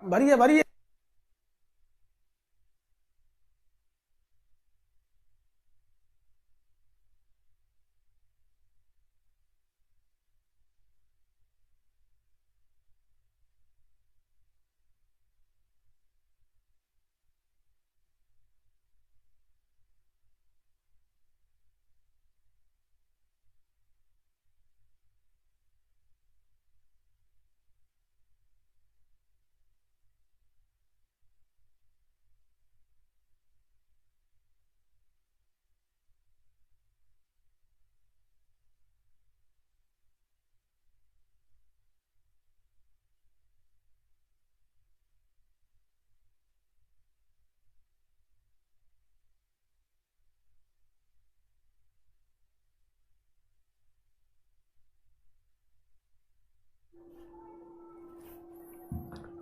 भरिए भरिए।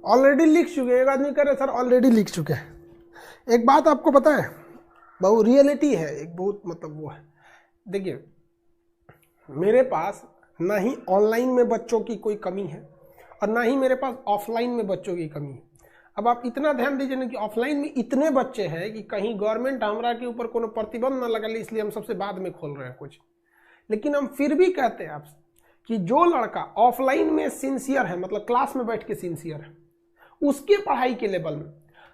ऑलरेडी लिख चुके, एक आदमी कह रहे सर ऑलरेडी लिख चुके हैं। एक बात आपको पता है, बहुत रियलिटी है, एक बहुत मतलब वो है। देखिए मेरे पास ना ही ऑनलाइन में बच्चों की कोई कमी है और ना ही मेरे पास ऑफलाइन में बच्चों की कमी है। अब आप इतना ध्यान दीजिए ना कि ऑफलाइन में इतने बच्चे हैं कि कहीं गवर्नमेंट हमरा के ऊपर कोनो प्रतिबंध ना लगा ले, इसलिए हम सबसे बाद में खोल रहे हैं कुछ। लेकिन हम फिर भी कहते हैं आपसे कि जो लड़का ऑफलाइन में सिंसियर है, मतलब क्लास में बैठ के सिंसियर है, उसके पढ़ाई के लेवल में,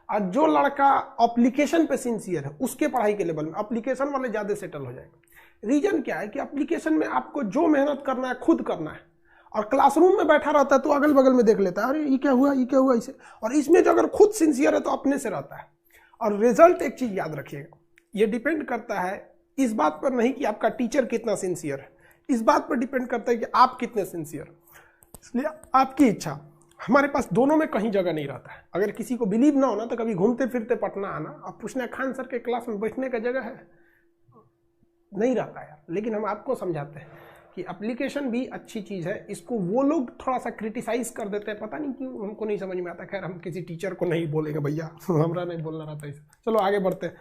और जो लड़का एप्लीकेशन पे सिंसियर है उसके पढ़ाई के लेवल में, एप्लीकेशन वाले ज़्यादा सेटल हो जाएंगे। रीजन क्या है कि एप्लीकेशन में आपको जो मेहनत करना है खुद करना है, और क्लासरूम में बैठा रहता है तो अगल बगल में देख लेता है, अरे ये क्या हुआ, ये क्या हुआ इसे। और इसमें जो अगर खुद सिंसियर है तो अपने से रहता है। और रिजल्ट एक चीज़ याद रखिएगा, ये डिपेंड करता है इस बात पर नहीं कि आपका टीचर कितना सिंसियर है, इस बात पर डिपेंड करता है कि आप कितने सिंसियर। इसलिए आपकी इच्छा, हमारे पास दोनों में कहीं जगह नहीं रहता है। अगर किसी को बिलीव ना होना तो कभी घूमते फिरते पटना आना, अब पूछना खान सर के क्लास में बैठने का जगह है, नहीं रहता यार। लेकिन हम आपको समझाते हैं कि एप्लीकेशन भी अच्छी चीज़ है, इसको वो लोग थोड़ा सा क्रिटिसाइज कर देते हैं, पता नहीं क्यों, हमको नहीं समझ में आता। खैर हम किसी टीचर को नहीं बोलेंगे भैया, हमारा नहीं बोलना रहता इसे। चलो आगे बढ़ते हैं।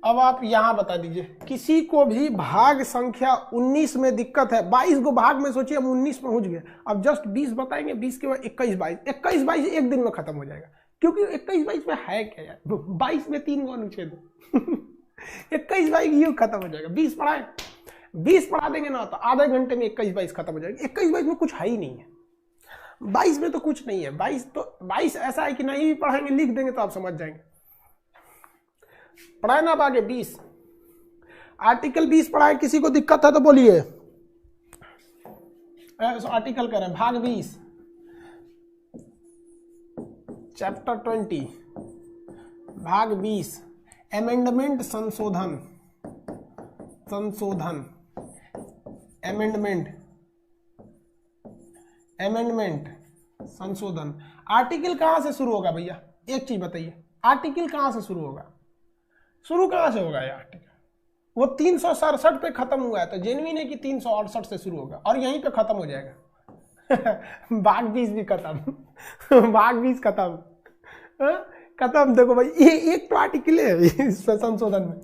अब आप यहां बता दीजिए, किसी को भी भाग संख्या 19 में दिक्कत है, 22 को भाग में सोचिए हम 19 पहुंच गए, अब जस्ट 20 बताएंगे, 20 के बाद 21 22 एक दिन में खत्म हो जाएगा, क्योंकि 21 22 में है क्या यार, 22 में 3 गुना नीचे दो 21 22 यूं खत्म हो जाएगा। 20 पढ़ाए, 20 पढ़ा देंगे ना तो आधे घंटे में 21 22 खत्म हो जाएगा। 21 22 में कुछ है ही नहीं है, 22 में तो कुछ नहीं है। 22 ऐसा है कि नहीं भी पढ़ाएंगे लिख देंगे तो आप समझ जाएंगे। पढ़ाए ना आगे 20, आर्टिकल 20 पढ़ाए, किसी को दिक्कत है तो बोलिए। आर्टिकल कर रहे हैं भाग 20 चैप्टर 20 भाग 20 अमेंडमेंट संशोधन अमेंडमेंट संशोधन। आर्टिकल कहां से शुरू होगा भैया, एक चीज बताइए, आर्टिकल कहां से शुरू होगा, शुरू कहां से होगा ये आर्टिकल? वो 367 पे खत्म हुआ है, तो जेन्युइन है कि 368 से शुरू होगा और यहीं पे खत्म हो जाएगा। भाग 20 भी खत्म भाग 20 खत्म। देखो भाई ये एक तो आर्टिकल है संशोधन में।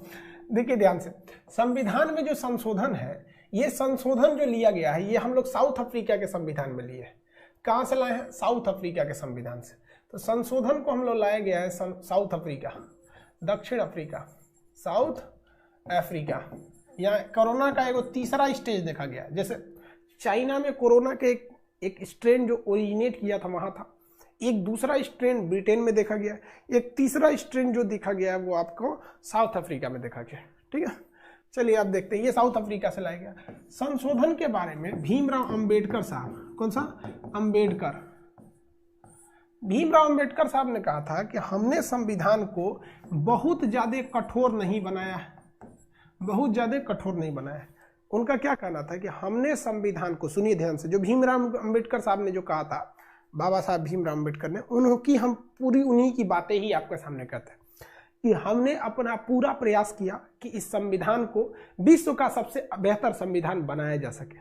देखिए ध्यान से, संविधान में जो संशोधन है, ये संशोधन जो लिया गया है, ये हम लोग साउथ अफ्रीका के संविधान में लिए हैं। कहां से लाए हैं? साउथ अफ्रीका के संविधान से। तो संशोधन को हम लोग लाया गया है साउथ अफ्रीका, दक्षिण अफ्रीका, साउथ अफ्रीका। यहाँ कोरोना का एक तीसरा स्टेज देखा गया, जैसे चाइना में कोरोना के एक स्ट्रेन जो ओरिजिनेट किया था वहां था, एक दूसरा स्ट्रेन ब्रिटेन में देखा गया, एक तीसरा स्ट्रेन जो देखा गया है वो आपको साउथ अफ्रीका में देखा गया। ठीक है, चलिए आप देखते हैं, ये साउथ अफ्रीका से लाया गया। संशोधन के बारे में भीमराव अंबेडकर साहब, कौन सा? भीमराव अंबेडकर साहब ने कहा था कि हमने संविधान को बहुत ज्यादा कठोर नहीं बनाया है, बहुत ज्यादा कठोर नहीं बनाया है। उनका क्या कहना था कि हमने संविधान को, सुनिए ध्यान से, जो भीमराव अंबेडकर साहब ने जो कहा था, बाबा साहब भीमराव अंबेडकर ने, उनकी हम पूरी उन्हीं की बातें ही आपके सामने करते हैं कि हमने अपना पूरा प्रयास किया कि इस संविधान को विश्व का सबसे बेहतर संविधान बनाया जा सके,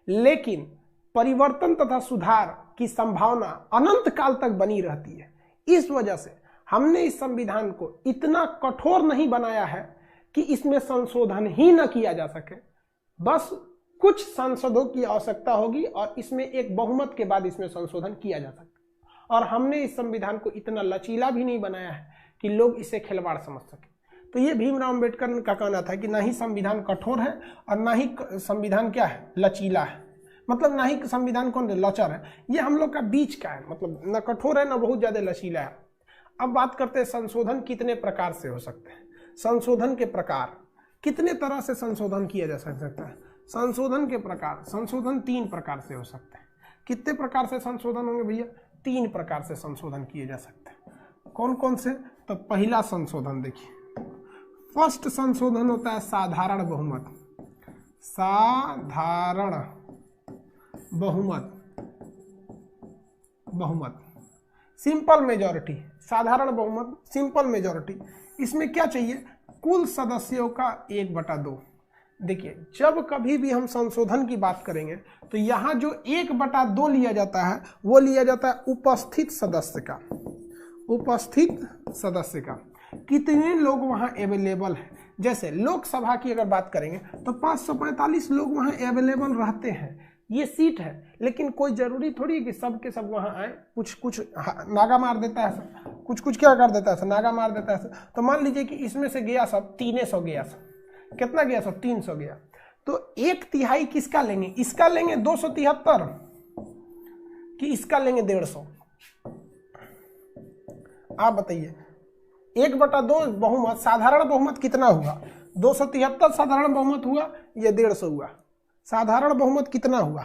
लेकिन परिवर्तन तथा सुधार की संभावना अनंत काल तक बनी रहती है। इस वजह से हमने इस संविधान को इतना कठोर नहीं बनाया है कि इसमें संशोधन ही न किया जा सके, बस कुछ संशोधनों की आवश्यकता होगी और इसमें एक बहुमत के बाद इसमें संशोधन किया जा सकता। और हमने इस संविधान को इतना लचीला भी नहीं बनाया है कि लोग इसे खिलवाड़ समझ सके। तो ये भीमराव अंबेडकर का कहना था कि ना ही संविधान कठोर है और ना ही संविधान क्या है, लचीला है, मतलब ना ही संविधान कौन लचर है, ये हम लोग का बीच का है, मतलब ना कठोर है ना बहुत ज्यादा लचीला है। अब बात करते हैं संशोधन कितने प्रकार से हो सकते हैं। संशोधन के प्रकार, कितने तरह से संशोधन किया जा सकता है। संशोधन के प्रकार, संशोधन 3 प्रकार से हो सकते हैं। कितने प्रकार से संशोधन होंगे भैया? 3 प्रकार से संशोधन किए जा सकते हैं। कौन कौन से? तो पहला संशोधन देखिए, फर्स्ट संशोधन होता है साधारण बहुमत। साधारण बहुमत, सिंपल मेजॉरिटी। साधारण बहुमत, सिंपल मेजॉरिटी, इसमें क्या चाहिए? कुल सदस्यों का 1/2। देखिए जब कभी भी हम संशोधन की बात करेंगे तो यहाँ जो 1/2 लिया जाता है वो लिया जाता है उपस्थित सदस्य का। उपस्थित सदस्य का कितने लोग वहाँ अवेलेबल हैं। जैसे लोकसभा की अगर बात करेंगे तो 545 लोग वहाँ अवेलेबल रहते हैं, ये सीट है, लेकिन कोई जरूरी थोड़ी है कि सब के सब वहाँ आए। कुछ नागा मार देता है, कुछ क्या कर देता है, नागा मार देता है। तो मान लीजिए कि इसमें से गया सब 300 गया, सब कितना गया? सब 300 गया, तो 1/3 किसका लेंगे? इसका लेंगे 273 कि इसका लेंगे 150? आप बताइए। 1/2 बहुमत, साधारण बहुमत कितना हुआ? 273 साधारण बहुमत हुआ, ये 150 हुआ। साधारण बहुमत कितना हुआ?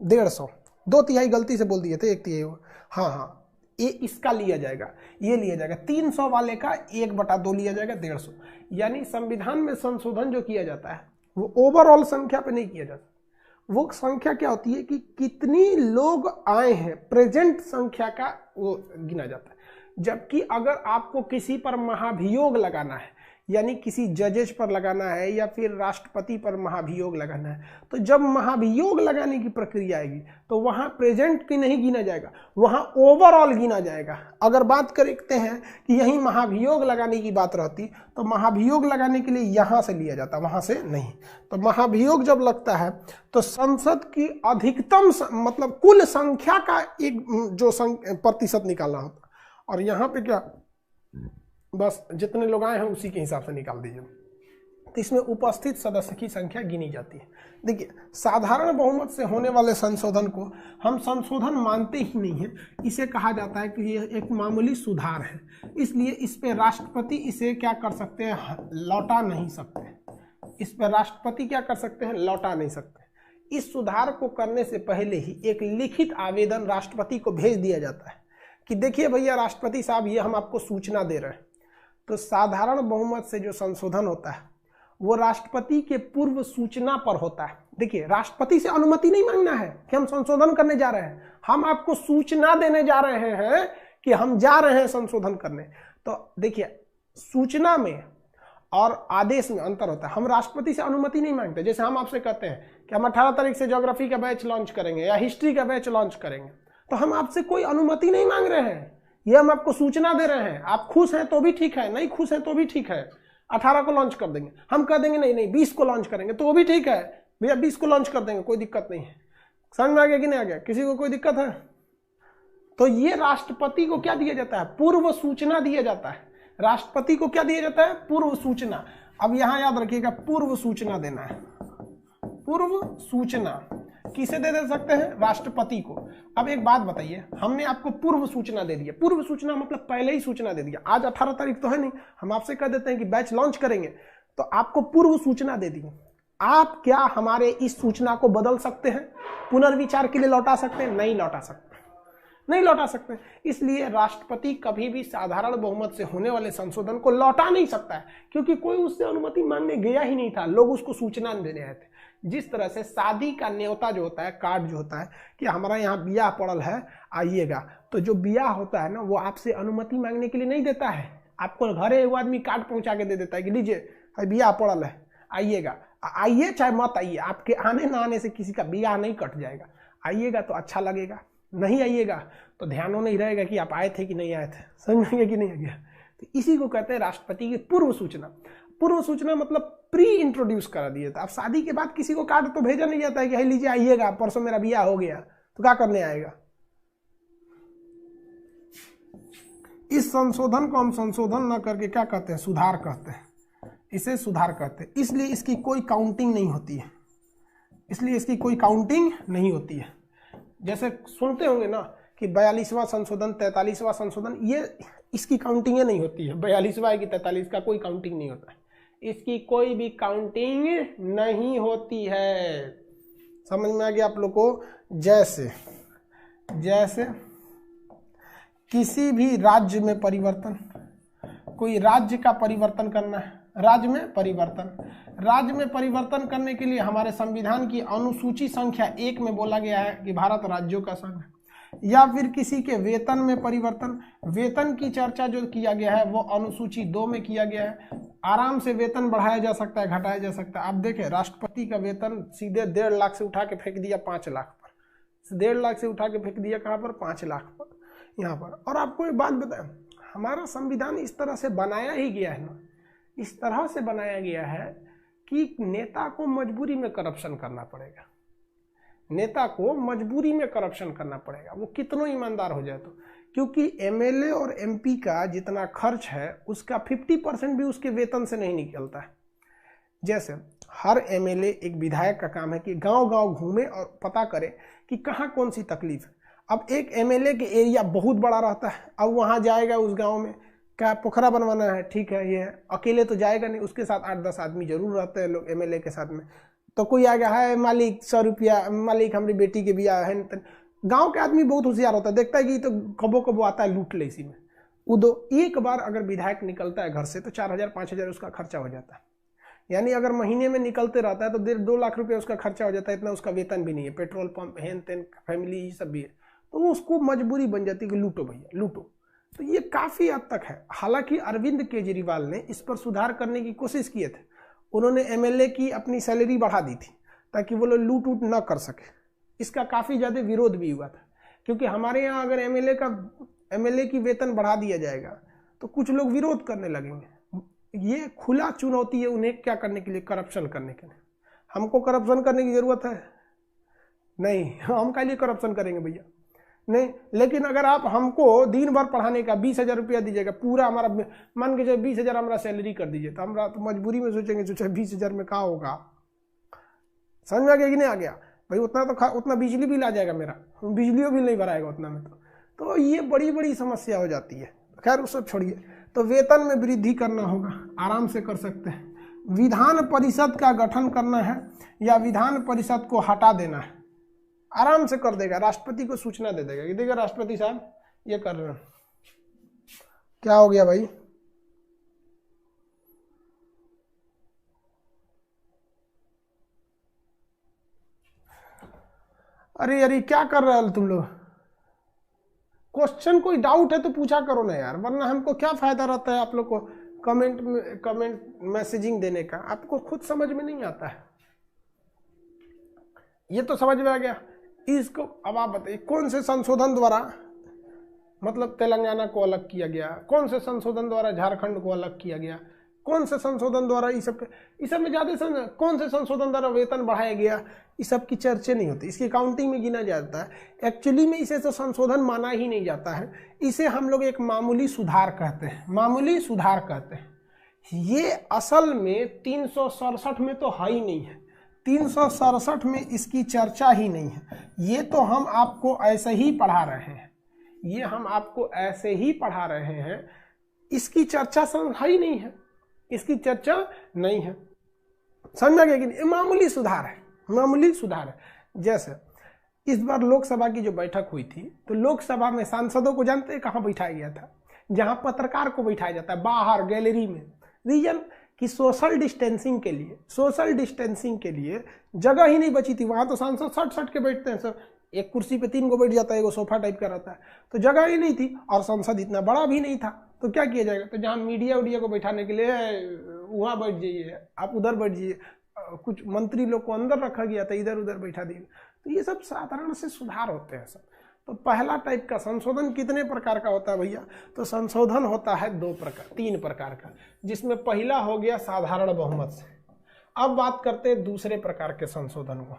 150। 2/3 गलती से बोल दिए थे, 1/3 हुआ। हाँ, ये इसका लिया जाएगा, ये लिया जाएगा 300 वाले का 1/2 लिया जाएगा 150। यानी संविधान में संशोधन जो किया जाता है वो ओवरऑल संख्या पे नहीं किया जाता, वो संख्या क्या होती है कि कितनी लोग आए हैं, प्रेजेंट संख्या का वो गिना जाता है। जबकि अगर आपको किसी पर महाभियोग लगाना है, यानी किसी जजेस पर लगाना है या फिर राष्ट्रपति पर महाभियोग लगाना है, तो जब महाभियोग लगाने की प्रक्रिया आएगी तो वहां प्रेजेंट की नहीं गिना जाएगा, वहां ओवरऑल गिना जाएगा। अगर बात करते हैं कि यही महाभियोग लगाने की बात रहती तो महाभियोग लगाने के लिए यहां से लिया जाता, वहां से नहीं। तो महाभियोग जब लगता है तो संसद की अधिकतम मतलब कुल संख्या का एक जो प्रतिशत निकालना होता, और यहाँ पे क्या बस जितने लोग आए हैं उसी के हिसाब से निकाल दीजिए। तो इसमें उपस्थित सदस्य की संख्या गिनी जाती है। देखिए, साधारण बहुमत से होने वाले संशोधन को हम संशोधन मानते ही नहीं है, इसे कहा जाता है कि ये एक मामूली सुधार है, इसलिए इस पे राष्ट्रपति इसे क्या कर सकते हैं, लौटा नहीं सकते। इस पर राष्ट्रपति क्या कर सकते हैं, लौटा नहीं सकते। इस सुधार को करने से पहले ही एक लिखित आवेदन राष्ट्रपति को भेज दिया जाता है कि देखिए भैया राष्ट्रपति साहब, ये हम आपको सूचना दे रहे हैं। तो साधारण बहुमत से जो संशोधन होता है वो राष्ट्रपति के पूर्व सूचना पर होता है। देखिए, राष्ट्रपति से अनुमति नहीं मांगना है कि हम संशोधन करने जा रहे हैं, हम आपको सूचना देने जा रहे हैं कि हम जा रहे हैं संशोधन करने। तो देखिए, सूचना में और आदेश में अंतर होता है। हम राष्ट्रपति से अनुमति नहीं मांगते। जैसे हम आपसे कहते हैं कि हम 18 तारीख से ज्योग्राफी का बैच लॉन्च करेंगे या हिस्ट्री का बैच लॉन्च करेंगे, तो हम आपसे कोई अनुमति नहीं मांग रहे हैं, ये हम आपको सूचना दे रहे हैं। आप खुश हैं तो भी ठीक है, नहीं खुश हैं तो भी ठीक है। 18 को लॉन्च कर देंगे, हम कह देंगे नहीं 20 को लॉन्च करेंगे तो वो भी ठीक है भैया, 20 को लॉन्च कर देंगे, कोई दिक्कत नहीं है। समझ में आ गया कि नहीं आ गया, किसी को कोई दिक्कत है? तो ये राष्ट्रपति को क्या दिया जाता है, पूर्व सूचना दिया जाता है। राष्ट्रपति को क्या दिया जाता है, पूर्व सूचना। अब यहां याद रखिएगा, पूर्व सूचना देना है। पूर्व सूचना किसे दे सकते हैं, राष्ट्रपति को। अब एक बात बताइए, हमने आपको पूर्व सूचना दे दी है। पूर्व सूचना मतलब पहले ही सूचना दे दिया। आज 18 तारीख तो है नहीं, हम आपसे कह देते हैं कि बैच लॉन्च करेंगे, तो आपको पूर्व सूचना दे दी। आप क्या हमारे इस सूचना को बदल सकते हैं, पुनर्विचार के लिए लौटा सकते हैं? नहीं लौटा सकते, नहीं लौटा सकते। इसलिए राष्ट्रपति कभी भी साधारण बहुमत से होने वाले संशोधन को लौटा नहीं सकता है, क्योंकि कोई उससे अनुमति मांगने गया ही नहीं था, लोग उसको सूचना देने आए थे। जिस तरह से शादी का न्योता जो होता है, कार्ड जो होता है कि हमारा यहाँ ब्याह पड़ल है आइएगा, तो जो ब्याह होता है ना वो आपसे अनुमति मांगने के लिए नहीं देता है। आपको घरे एगो आदमी कार्ड पहुंचा के दे देता है कि लीजिए ब्याह पड़ल है आइएगा, आइए चाहे मत आइए, आपके आने ना आने से किसी का ब्याह नहीं कट जाएगा। आइएगा तो अच्छा लगेगा, नहीं आइएगा तो ध्यानों नहीं रहेगा कि आप आए थे कि नहीं आए थे। समझ में कि नहीं आ गया? तो इसी को कहते हैं राष्ट्रपति की पूर्व सूचना। पूर्व सूचना मतलब प्री इंट्रोड्यूस करा दिया था। अब शादी के बाद किसी को कार्ड तो भेजा नहीं जाता है कि लीजिए आइएगा, परसों मेरा ब्याह हो गया, तो क्या करने आएगा। इस संशोधन को हम संशोधन न करके क्या कहते हैं, सुधार कहते हैं। इसे सुधार कहते हैं, इसलिए इसकी कोई काउंटिंग नहीं होती है। इसलिए इसकी कोई काउंटिंग नहीं होती है। जैसे सुनते होंगे ना कि 42वां संशोधन, 43वां संशोधन, ये इसकी काउंटिंग नहीं होती है। 42वां की 43 का कोई काउंटिंग नहीं होता है, इसकी कोई भी काउंटिंग नहीं होती है। समझ में आ गया आप लोग को? जैसे जैसे किसी भी राज्य में परिवर्तन, कोई राज्य का परिवर्तन करना है, राज्य में परिवर्तन करने के लिए हमारे संविधान की अनुसूची संख्या 1 में बोला गया है कि भारत राज्यों का संघ। या फिर किसी के वेतन में परिवर्तन, वेतन की चर्चा जो किया गया है वो अनुसूची 2 में किया गया है। आराम से वेतन बढ़ाया जा सकता है, घटाया जा सकता है। आप देखें, राष्ट्रपति का वेतन सीधे 1.5 लाख से उठा के फेंक दिया 5 लाख पर, 1.5 लाख से उठा के फेंक दिया कहाँ पर, 5 लाख पर, यहाँ पर। और आपको एक बात बताएं, हमारा संविधान इस तरह से बनाया ही गया है ना, इस तरह से बनाया गया है कि नेता को मजबूरी में करप्शन करना पड़ेगा। नेता को मजबूरी में करप्शन करना पड़ेगा, वो कितना ईमानदार हो जाए तो। क्योंकि एमएलए और एमपी का जितना खर्च है उसका 50% भी उसके वेतन से नहीं निकलता है। जैसे हर एमएलए, एक विधायक का काम है कि गांव-गांव घूमे और पता करे कि कहाँ कौन सी तकलीफ है। अब एक एमएलए के एरिया बहुत बड़ा रहता है, अब वहाँ जाएगा उस गाँव में, क्या पोखरा बनवाना है, ठीक है ये है, अकेले तो जाएगा नहीं, उसके साथ 8-10 आदमी जरूर रहते हैं लोग एमएलए के साथ में। तो कोई आ गया है, मालिक 100 रुपया, मालिक हमारी बेटी के ब्याह है, गांव के आदमी बहुत होशियार होता है, देखता है कि तो कबो कबो आता है लूट ले इसी में उदो। एक बार अगर विधायक निकलता है घर से तो 4,000 5,000 उसका खर्चा हो जाता है। यानी अगर महीने में निकलते रहता है तो 1.5-2 लाख रुपये उसका खर्चा हो जाता है। इतना उसका वेतन भी नहीं है, पेट्रोल पंप हेन तेन फैमिली ये सब भी है, तो उसको मजबूरी बन जाती है कि लूटो भैया लूटो। तो ये काफ़ी हद तक है। हालांकि अरविंद केजरीवाल ने इस पर सुधार करने की कोशिश किए थे। उन्होंने एमएलए की अपनी सैलरी बढ़ा दी थी ताकि वो लोग लूट उट न कर सके। इसका काफ़ी ज़्यादा विरोध भी हुआ था, क्योंकि हमारे यहाँ अगर एमएलए की वेतन बढ़ा दिया जाएगा तो कुछ लोग विरोध करने लगेंगे। ये खुला चुनौती है उन्हें क्या करने के लिए, करप्शन करने के लिए। हमको करप्शन करने की ज़रूरत है नहीं, हम क्या लिए करप्शन करेंगे भैया, नहीं। लेकिन अगर आप हमको दिन भर पढ़ाने का 20,000 रुपया दीजिएगा, पूरा हमारा मान के चलिए 20,000 हमारा सैलरी कर दीजिए, तो हम तो मजबूरी में सोचेंगे 20,000 में क्या होगा। समझ में आ गया कि नहीं आ गया भाई? उतना बिजली बिल आ जाएगा मेरा, बिजलियों बिल नहीं भराएगा उतना में। तो ये बड़ी बड़ी समस्या हो जाती है। खैर उस सब छोड़िए। तो वेतन में वृद्धि करना होगा, आराम से कर सकते हैं। विधान परिषद का गठन करना है या विधान परिषद को हटा देना है, आराम से कर देगा। राष्ट्रपति को सूचना दे देगा कि देखिए राष्ट्रपति साहब ये कर रहे हैं। क्या हो गया भाई? अरे क्या कर रहे हो तुम लोग? क्वेश्चन कोई डाउट है तो पूछा करो ना यार, वरना हमको क्या फायदा रहता है आप लोग को कमेंट मैसेजिंग देने का। आपको खुद समझ में नहीं आता है। ये तो समझ में आ गया। इसको अब आप बताइए कौन से संशोधन द्वारा मतलब तेलंगाना को अलग किया गया, कौन से संशोधन द्वारा झारखंड को अलग किया गया, कौन से संशोधन द्वारा इस सब में ज़्यादा कौन से संशोधन द्वारा वेतन बढ़ाया गया, इस सब की चर्चा नहीं होती। इसकी काउंटिंग में गिना जाता है। एक्चुअली में इसे तो संशोधन माना ही नहीं जाता है। इसे हम लोग एक मामूली सुधार कहते हैं, मामूली सुधार कहते हैं। ये असल में 367 में तो है ही नहीं है, 367 में इसकी चर्चा ही नहीं है। ये तो हम आपको ऐसे ही पढ़ा रहे हैं, ये हम आपको ऐसे ही पढ़ा रहे हैं। इसकी चर्चा है ही नहीं है, इसकी चर्चा नहीं है। समझ में गया कि नहीं? मामूली सुधार है, मामूली सुधार है। जैसे इस बार लोकसभा की जो बैठक हुई थी, तो लोकसभा में सांसदों को जानते हैं कहाँ बैठाया गया था? जहाँ पत्रकार को बैठाया जाता है, बाहर गैलरी में। रीजन कि सोशल डिस्टेंसिंग के लिए जगह ही नहीं बची थी। वहाँ तो सांसद सट के बैठते हैं सब, एक कुर्सी पे 3 को बैठ जाता है, एक सोफा टाइप का रहता है, तो जगह ही नहीं थी। और संसद इतना बड़ा भी नहीं था, तो क्या किया जाएगा? तो जहाँ मीडिया को बैठाने के लिए वहाँ बैठ जाइए, आप उधर बैठ जाइए। कुछ मंत्री लोग को अंदर रखा गया था, इधर उधर बैठा दिए। तो ये सब साधारण से सुधार होते हैं सब। तो पहला टाइप का संशोधन कितने प्रकार का होता है भैया? तो संशोधन होता है 3 प्रकार का, जिसमें पहला हो गया साधारण बहुमत से। अब बात करते हैं दूसरे प्रकार के संशोधन को।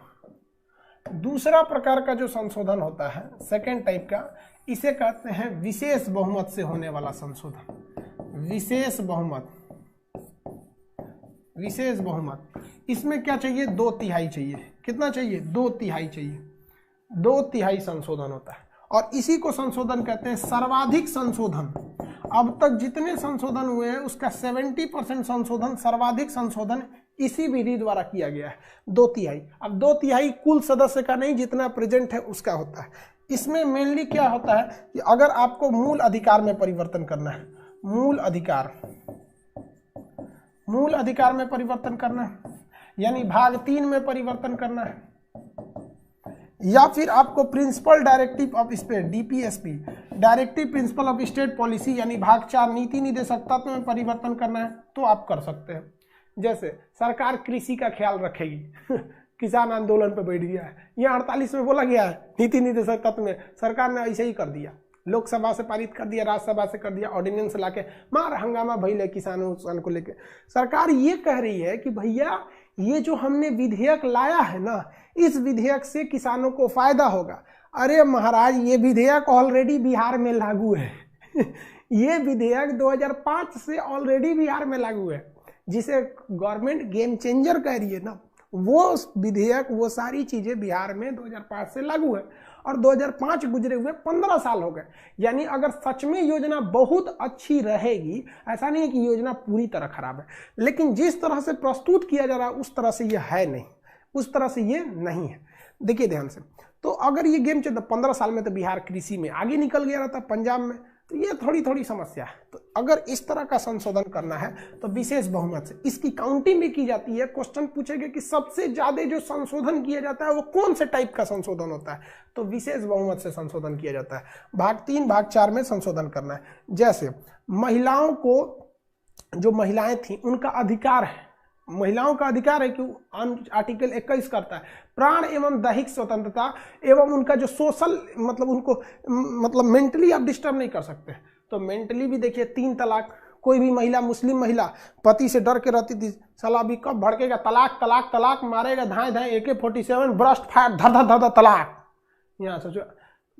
दूसरा प्रकार का जो संशोधन होता है, सेकेंड टाइप का, इसे कहते हैं विशेष बहुमत से होने वाला संशोधन। विशेष बहुमत। इसमें क्या चाहिए? 2/3 चाहिए। कितना चाहिए? 2/3 चाहिए। 2/3 संशोधन होता है, और इसी को संशोधन कहते हैं सर्वाधिक संशोधन। अब तक जितने संशोधन हुए हैं उसका 70% संशोधन, सर्वाधिक संशोधन इसी विधि द्वारा किया गया है, 2/3। अब 2/3 कुल सदस्य का नहीं, जितना प्रेजेंट है उसका होता है। इसमें मेनली क्या होता है कि अगर आपको मूल अधिकार में परिवर्तन करना है, मूल अधिकार में परिवर्तन करना है, यानी भाग 3 में परिवर्तन करना है, या फिर आपको principle directive of state DPSP, directive principle of state policy, यानी भाग 4 नीति निर्देशक तत्व में परिवर्तन करना है, तो आप कर सकते हैं। जैसे सरकार कृषि का ख्याल रखेगी किसान आंदोलन पे बैठ गया है, यह 48 में बोला गया है नीति निर्देशक तत्व में, सरकार ने ऐसे ही कर दिया, लोकसभा से पारित कर दिया, राज्यसभा से कर दिया, ऑर्डिनेंस लाके मार हंगामा भइले किसानों को लेके। सरकार ये कह रही है कि भैया ये जो हमने विधेयक लाया है ना, इस विधेयक से किसानों को फायदा होगा। अरे महाराज, ये विधेयक ऑलरेडी बिहार में लागू है ये विधेयक 2005 से ऑलरेडी बिहार में लागू है, जिसे गवर्नमेंट गेम चेंजर कह रही है ना, वो विधेयक, वो सारी चीजें बिहार में 2005 से लागू है। और 2005 गुजरे हुए 15 साल हो गए। यानी अगर सच में योजना बहुत अच्छी रहेगी, ऐसा नहीं है कि योजना पूरी तरह खराब है, लेकिन जिस तरह से प्रस्तुत किया जा रहा है उस तरह से ये है नहीं, उस तरह से ये नहीं है। देखिए ध्यान से, तो अगर ये गेम चलता 15 साल में तो बिहार कृषि में आगे निकल गया रहता, पंजाब में, तो ये थोड़ी थोड़ी समस्या है। तो अगर इस तरह का संशोधन करना है तो विशेष बहुमत से इसकी काउंटिंग भी की जाती है। क्वेश्चन पूछेगा कि सबसे ज्यादा जो संशोधन किया जाता है वो कौन से टाइप का संशोधन होता है, तो विशेष बहुमत से संशोधन किया जाता है। भाग 3 भाग 4 में संशोधन करना है। जैसे महिलाओं को, जो महिलाएं थी उनका अधिकार है, महिलाओं का अधिकार है कि आर्टिकल 21 करता है प्राण एवं दैहिक स्वतंत्रता एवं उनका जो सोशल, मतलब उनको मतलब मेंटली आप डिस्टर्ब नहीं कर सकते। तो मेंटली भी देखिए 3 तलाक, कोई भी महिला, मुस्लिम महिला पति से डर के रहती थी, साला भी कब भड़केगा, तलाक तलाक तलाक मारेगा, धाए धाए AK-47 ब्रस्ट फायर धर धर धर तलाक, यहाँ सोचो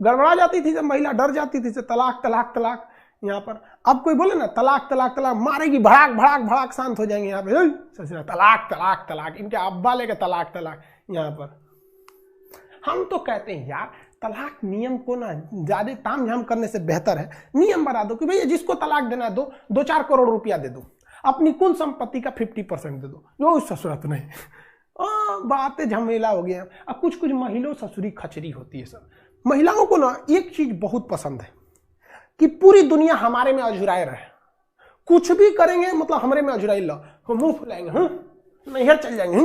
गड़बड़ा जाती थी जब महिला डर जाती थी, तलाक तलाक तलाक। यहाँ पर अब कोई बोले ना तलाक तलाक तलाक मारेगी, भड़ाक भड़ाक भड़ाक शांत हो जाएंगे यहाँ पे, तलाक तलाक तलाक, इनके अब्बा लेके तलाक तलाक। यहाँ पर हम तो कहते हैं यार तलाक नियम को ना ज्यादा ताम झाम करने से बेहतर है नियम बना दो कि भैया जिसको तलाक देना दो 2-4 करोड़ रुपया दे दो, अपनी कुल संपत्ति का 50% दे दो, जो ससुरात नहीं। बातें झमेला हो गया। अब कुछ कुछ महिलाओं ससुरी खचरी होती है सर। महिलाओं को ना एक चीज बहुत पसंद है कि पूरी दुनिया हमारे में अझुराए रहे, कुछ भी करेंगे मतलब हमारे में अझुराई लो, हम मुंह फुलाएंगे, नैहर चल जाएंगे।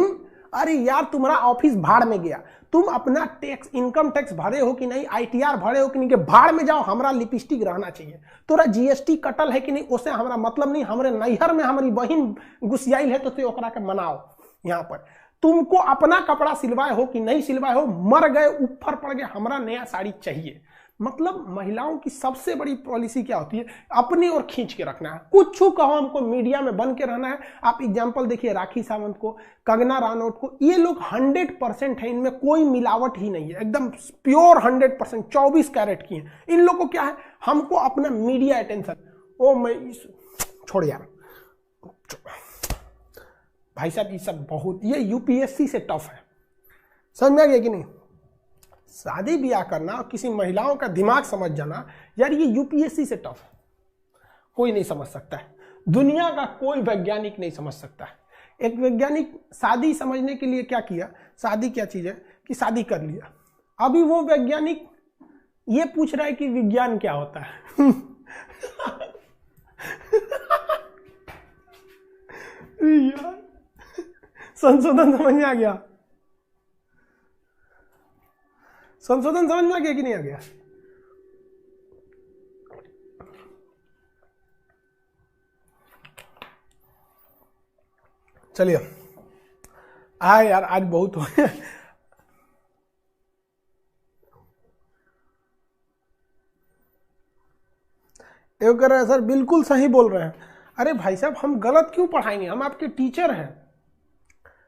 अरे यार तुम्हारा ऑफिस भाड़ में गया, तुम अपना टैक्स, इनकम टैक्स भरे हो कि नहीं, ITR भरे हो कि नहीं, कि भाड़ में जाओ, हमारा लिपस्टिक रहना चाहिए। तोरा GST कटल है कि नहीं उससे हमारा मतलब नहीं, हमारे नैहर में हमारी बहन घुसियाई है तो ते ओकरा के मनाओ। यहाँ पर तुमको अपना कपड़ा सिलवाए हो कि नहीं सिलवाए हो, मर गए ऊपर पड़ गए, हमारा नया साड़ी चाहिए। मतलब महिलाओं की सबसे बड़ी पॉलिसी क्या होती है, अपनी ओर खींच के रखना है। कुछ कहो हमको मीडिया में बन के रहना है। आप एग्जांपल देखिए राखी सावंत को, कंगना रनौत को, ये लोग 100% है, इनमें कोई मिलावट ही नहीं है, एकदम प्योर 100%, 24 कैरेट की है। इन लोगों को क्या है, हमको अपना मीडिया अटेंशन। ओ मैं छोड़ यार भाई साहब, ये सब बहुत, ये UPSC से टफ है, समझ में आ गया कि नहीं। शादी ब्याह करना और किसी महिलाओं का दिमाग समझ जाना यार, ये UPSC से टफ है, कोई नहीं समझ सकता है, दुनिया का कोई वैज्ञानिक नहीं समझ सकता है। एक वैज्ञानिक शादी समझने के लिए क्या किया, शादी क्या चीज है कि शादी कर लिया, अभी वो वैज्ञानिक ये पूछ रहा है कि विज्ञान क्या होता है। यार संशोधन समझ में आ गया, संशोधन समझ में आ गया कि नहीं आ गया। चलिए यार आज बहुत हो गया। ये कह रहे हैं सर बिल्कुल सही बोल रहे हैं। अरे भाई साहब हम गलत क्यों पढ़ाएंगे, हम आपके टीचर हैं,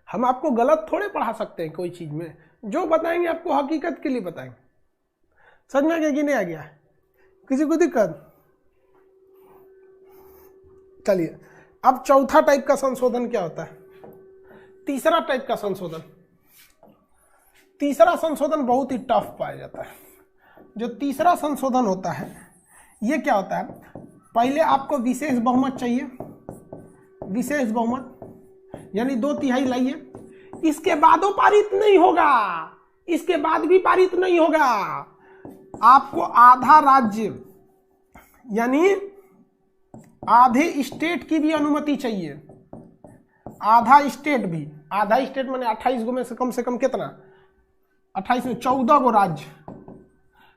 हम आपको गलत थोड़े पढ़ा सकते हैं कोई चीज में, जो बताएंगे आपको हकीकत के लिए बताएंगे। समझ में आ गया कि नहीं आ गया, किसी को दिक्कत। चलिए अब चौथा टाइप का संशोधन क्या होता है, तीसरा टाइप का संशोधन। तीसरा संशोधन बहुत ही टफ पाया जाता है। जो तीसरा संशोधन होता है ये क्या होता है, पहले आपको विशेष बहुमत चाहिए, विशेष बहुमत यानी 2/3 लाइए, इसके बाद वो पारित नहीं होगा, इसके बाद भी पारित नहीं होगा। आपको आधा राज्य यानी आधे स्टेट की भी अनुमति चाहिए, आधा स्टेट भी, आधा स्टेट माने 28 गो में से कम कितना, 28 में 14 गो राज्य,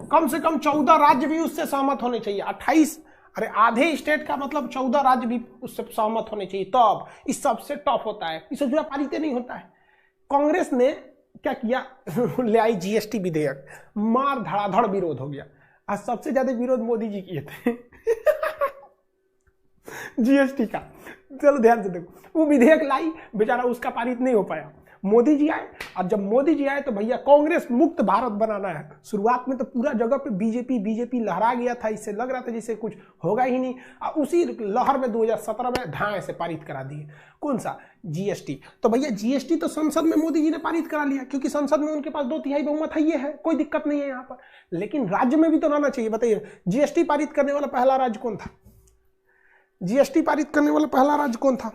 कम से कम 14 राज्य भी उससे सहमत होने चाहिए। 28 अरे आधे स्टेट का मतलब 14 राज्य भी उससे सहमत होने चाहिए, तब इस सबसे टफ होता है, इससे जुड़ा पारित नहीं होता है। कांग्रेस ने क्या किया, ले आई GST विधेयक, मार धड़ाधड़ विरोध हो गया। आज सबसे ज्यादा विरोध मोदी जी किए थे GST का। चलो ध्यान से देखो, वो विधेयक लाई, बेचारा उसका पारित नहीं हो पाया। मोदी जी आए, और जब मोदी जी आए तो भैया कांग्रेस मुक्त भारत बनाना है। शुरुआत में तो पूरा जगह पे बीजेपी लहरा गया था, इससे लग रहा था जैसे कुछ होगा ही नहीं। और उसी लहर में 2017 में धाए से पारित करा दिए, कौन सा, GST। तो भैया GST तो संसद में मोदी जी ने पारित करा लिया, क्योंकि संसद में उनके पास 2/3 बहुमत है, ये है, कोई दिक्कत नहीं है यहाँ पर। लेकिन राज्य में भी तो रहना चाहिए। बताइए GST पारित करने वाला पहला राज्य कौन था, GST पारित करने वाला पहला राज्य कौन था,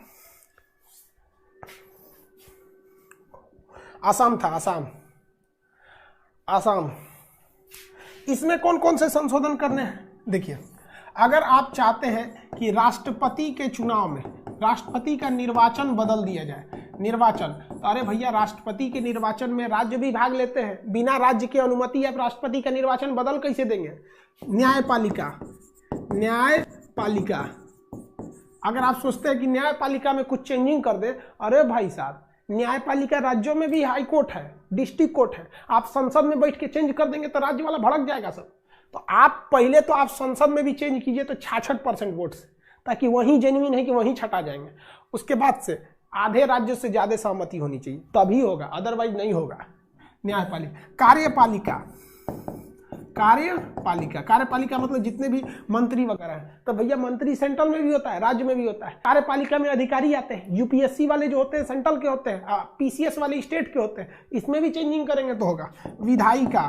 आसाम था, आसाम। आसाम। इसमें कौन कौन से संशोधन करने हैं? देखिए, अगर आप चाहते हैं कि राष्ट्रपति के चुनाव में राष्ट्रपति का निर्वाचन बदल दिया जाए, निर्वाचन, तो अरे भैया राष्ट्रपति के निर्वाचन में राज्य भी भाग लेते हैं, बिना राज्य की अनुमति आप राष्ट्रपति का निर्वाचन बदल कैसे देंगे? न्यायपालिका, न्यायपालिका, अगर आप सोचते हैं कि न्यायपालिका में कुछ चेंजिंग कर दे, अरे भाई साहब न्यायपालिका राज्यों में भी हाई कोर्ट है, डिस्ट्रिक्ट कोर्ट है, आप संसद में बैठ के चेंज कर देंगे तो राज्य वाला भड़क जाएगा सब। तो आप पहले तो आप संसद में भी चेंज कीजिए तो 66% वोट से, ताकि वहीं जेन्युइन है कि वहीं छटा जाएंगे। उसके बाद से आधे राज्यों से ज्यादा सहमति होनी चाहिए, तभी होगा, अदरवाइज नहीं होगा। न्यायपालिका, कार्यपालिका, कार्यपालिका, कार्यपालिका मतलब जितने भी मंत्री वगैरह हैं, तो भैया मंत्री सेंट्रल में भी होता है, राज्य में भी होता है। कार्यपालिका में अधिकारी आते हैं, यूपीएससी वाले जो होते हैं सेंट्रल के होते हैं, पीसीएस वाले स्टेट के होते हैं, इसमें भी चेंजिंग करेंगे तो होगा। विधायिका,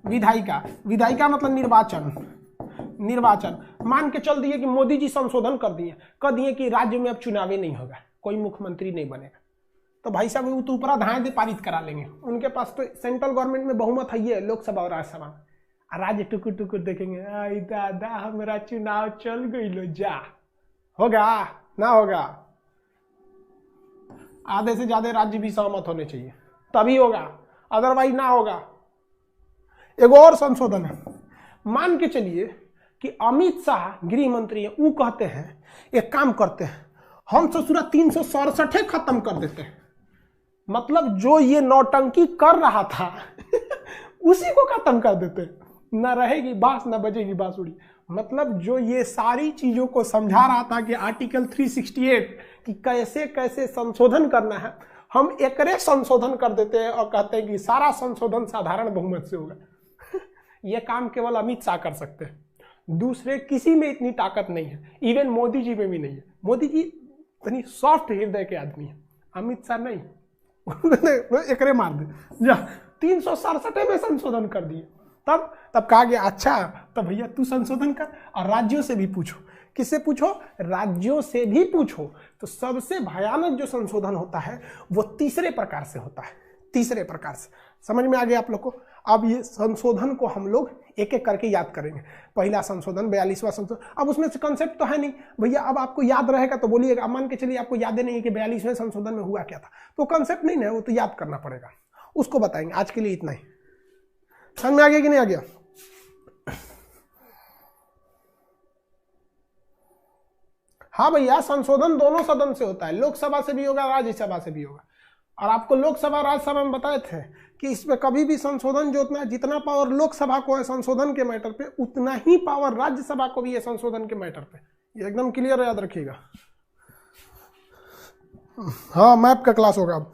विधायिका, विधायिका मतलब निर्वाचन, निर्वाचन, मान के चल दिए कि मोदी जी संशोधन कर दिए कि राज्य में अब चुनाव नहीं होगा, कोई मुख्यमंत्री नहीं बनेगा, तो भाई साहब वो तो ऊपरा पारित करा लेंगे। उनके पास तो सेंट्रल गवर्नमेंट में बहुमत है, ये लोकसभा और राज्यसभा, राज्य टुकुर टुकुर देखेंगे, आई दादा हमारा चुनाव चल गई लो जा, होगा ना होगा। आधे से ज्यादा राज्य भी सहमत होने चाहिए तभी होगा, अदरवाइज ना होगा। एक और संशोधन है, मान के चलिए कि अमित शाह गृह मंत्री है, वो कहते हैं एक काम करते हैं, हम ससुरा 367 खत्म कर देते हैं, मतलब जो ये नौटंकी कर रहा था उसी को खत्म कर देते, न रहेगी बांस न बजेगी बांसुरी। मतलब जो ये सारी चीजों को समझा रहा था कि आर्टिकल 368 कि कैसे कैसे संशोधन करना है, हम एकरे संशोधन कर देते हैं और कहते हैं कि सारा संशोधन साधारण बहुमत से होगा। यह काम केवल अमित शाह कर सकते हैं, दूसरे किसी में इतनी ताकत नहीं है, इवन मोदी जी में भी नहीं है। मोदी जी इतनी सॉफ्ट हृदय के आदमी है, अमित शाह नहीं, एकरे मार दे जा। 367 में संशोधन कर दिए, तब कहा गया अच्छा तब भैया तू संशोधन कर और राज्यों से भी पूछो। किससे पूछो? राज्यों से भी पूछो। तो सबसे भयानक जो संशोधन होता है वो तीसरे प्रकार से होता है, तीसरे प्रकार से। समझ में आ गया आप लोग को? अब ये संशोधन को हम लोग एक एक करके याद करेंगे। पहला संशोधन, 42वां संशोधन, अब उसमें से कंसेप्ट तो है नहीं भैया, अब आपको याद रहेगा तो बोलिएगा। मान के चलिए आपको याद नहीं है कि 42वें संशोधन में हुआ क्या था, तो कंसेप्ट नहीं है, वो तो याद करना पड़ेगा, उसको बताएंगे। आज के लिए इतना ही। समझ में आ गया कि नहीं आ गया? हाँ भैया, संशोधन दोनों सदन से होता है, लोकसभा से भी होगा, राज्यसभा से भी होगा। और आपको लोकसभा राज्यसभा में बताए थे कि इसमें कभी भी संशोधन जो उतना जितना पावर लोकसभा को है संशोधन के मैटर पे, उतना ही पावर राज्यसभा को भी है संशोधन के मैटर पे। ये एकदम क्लियर याद रखिएगा। हाँ, मैप का क्लास होगा अब।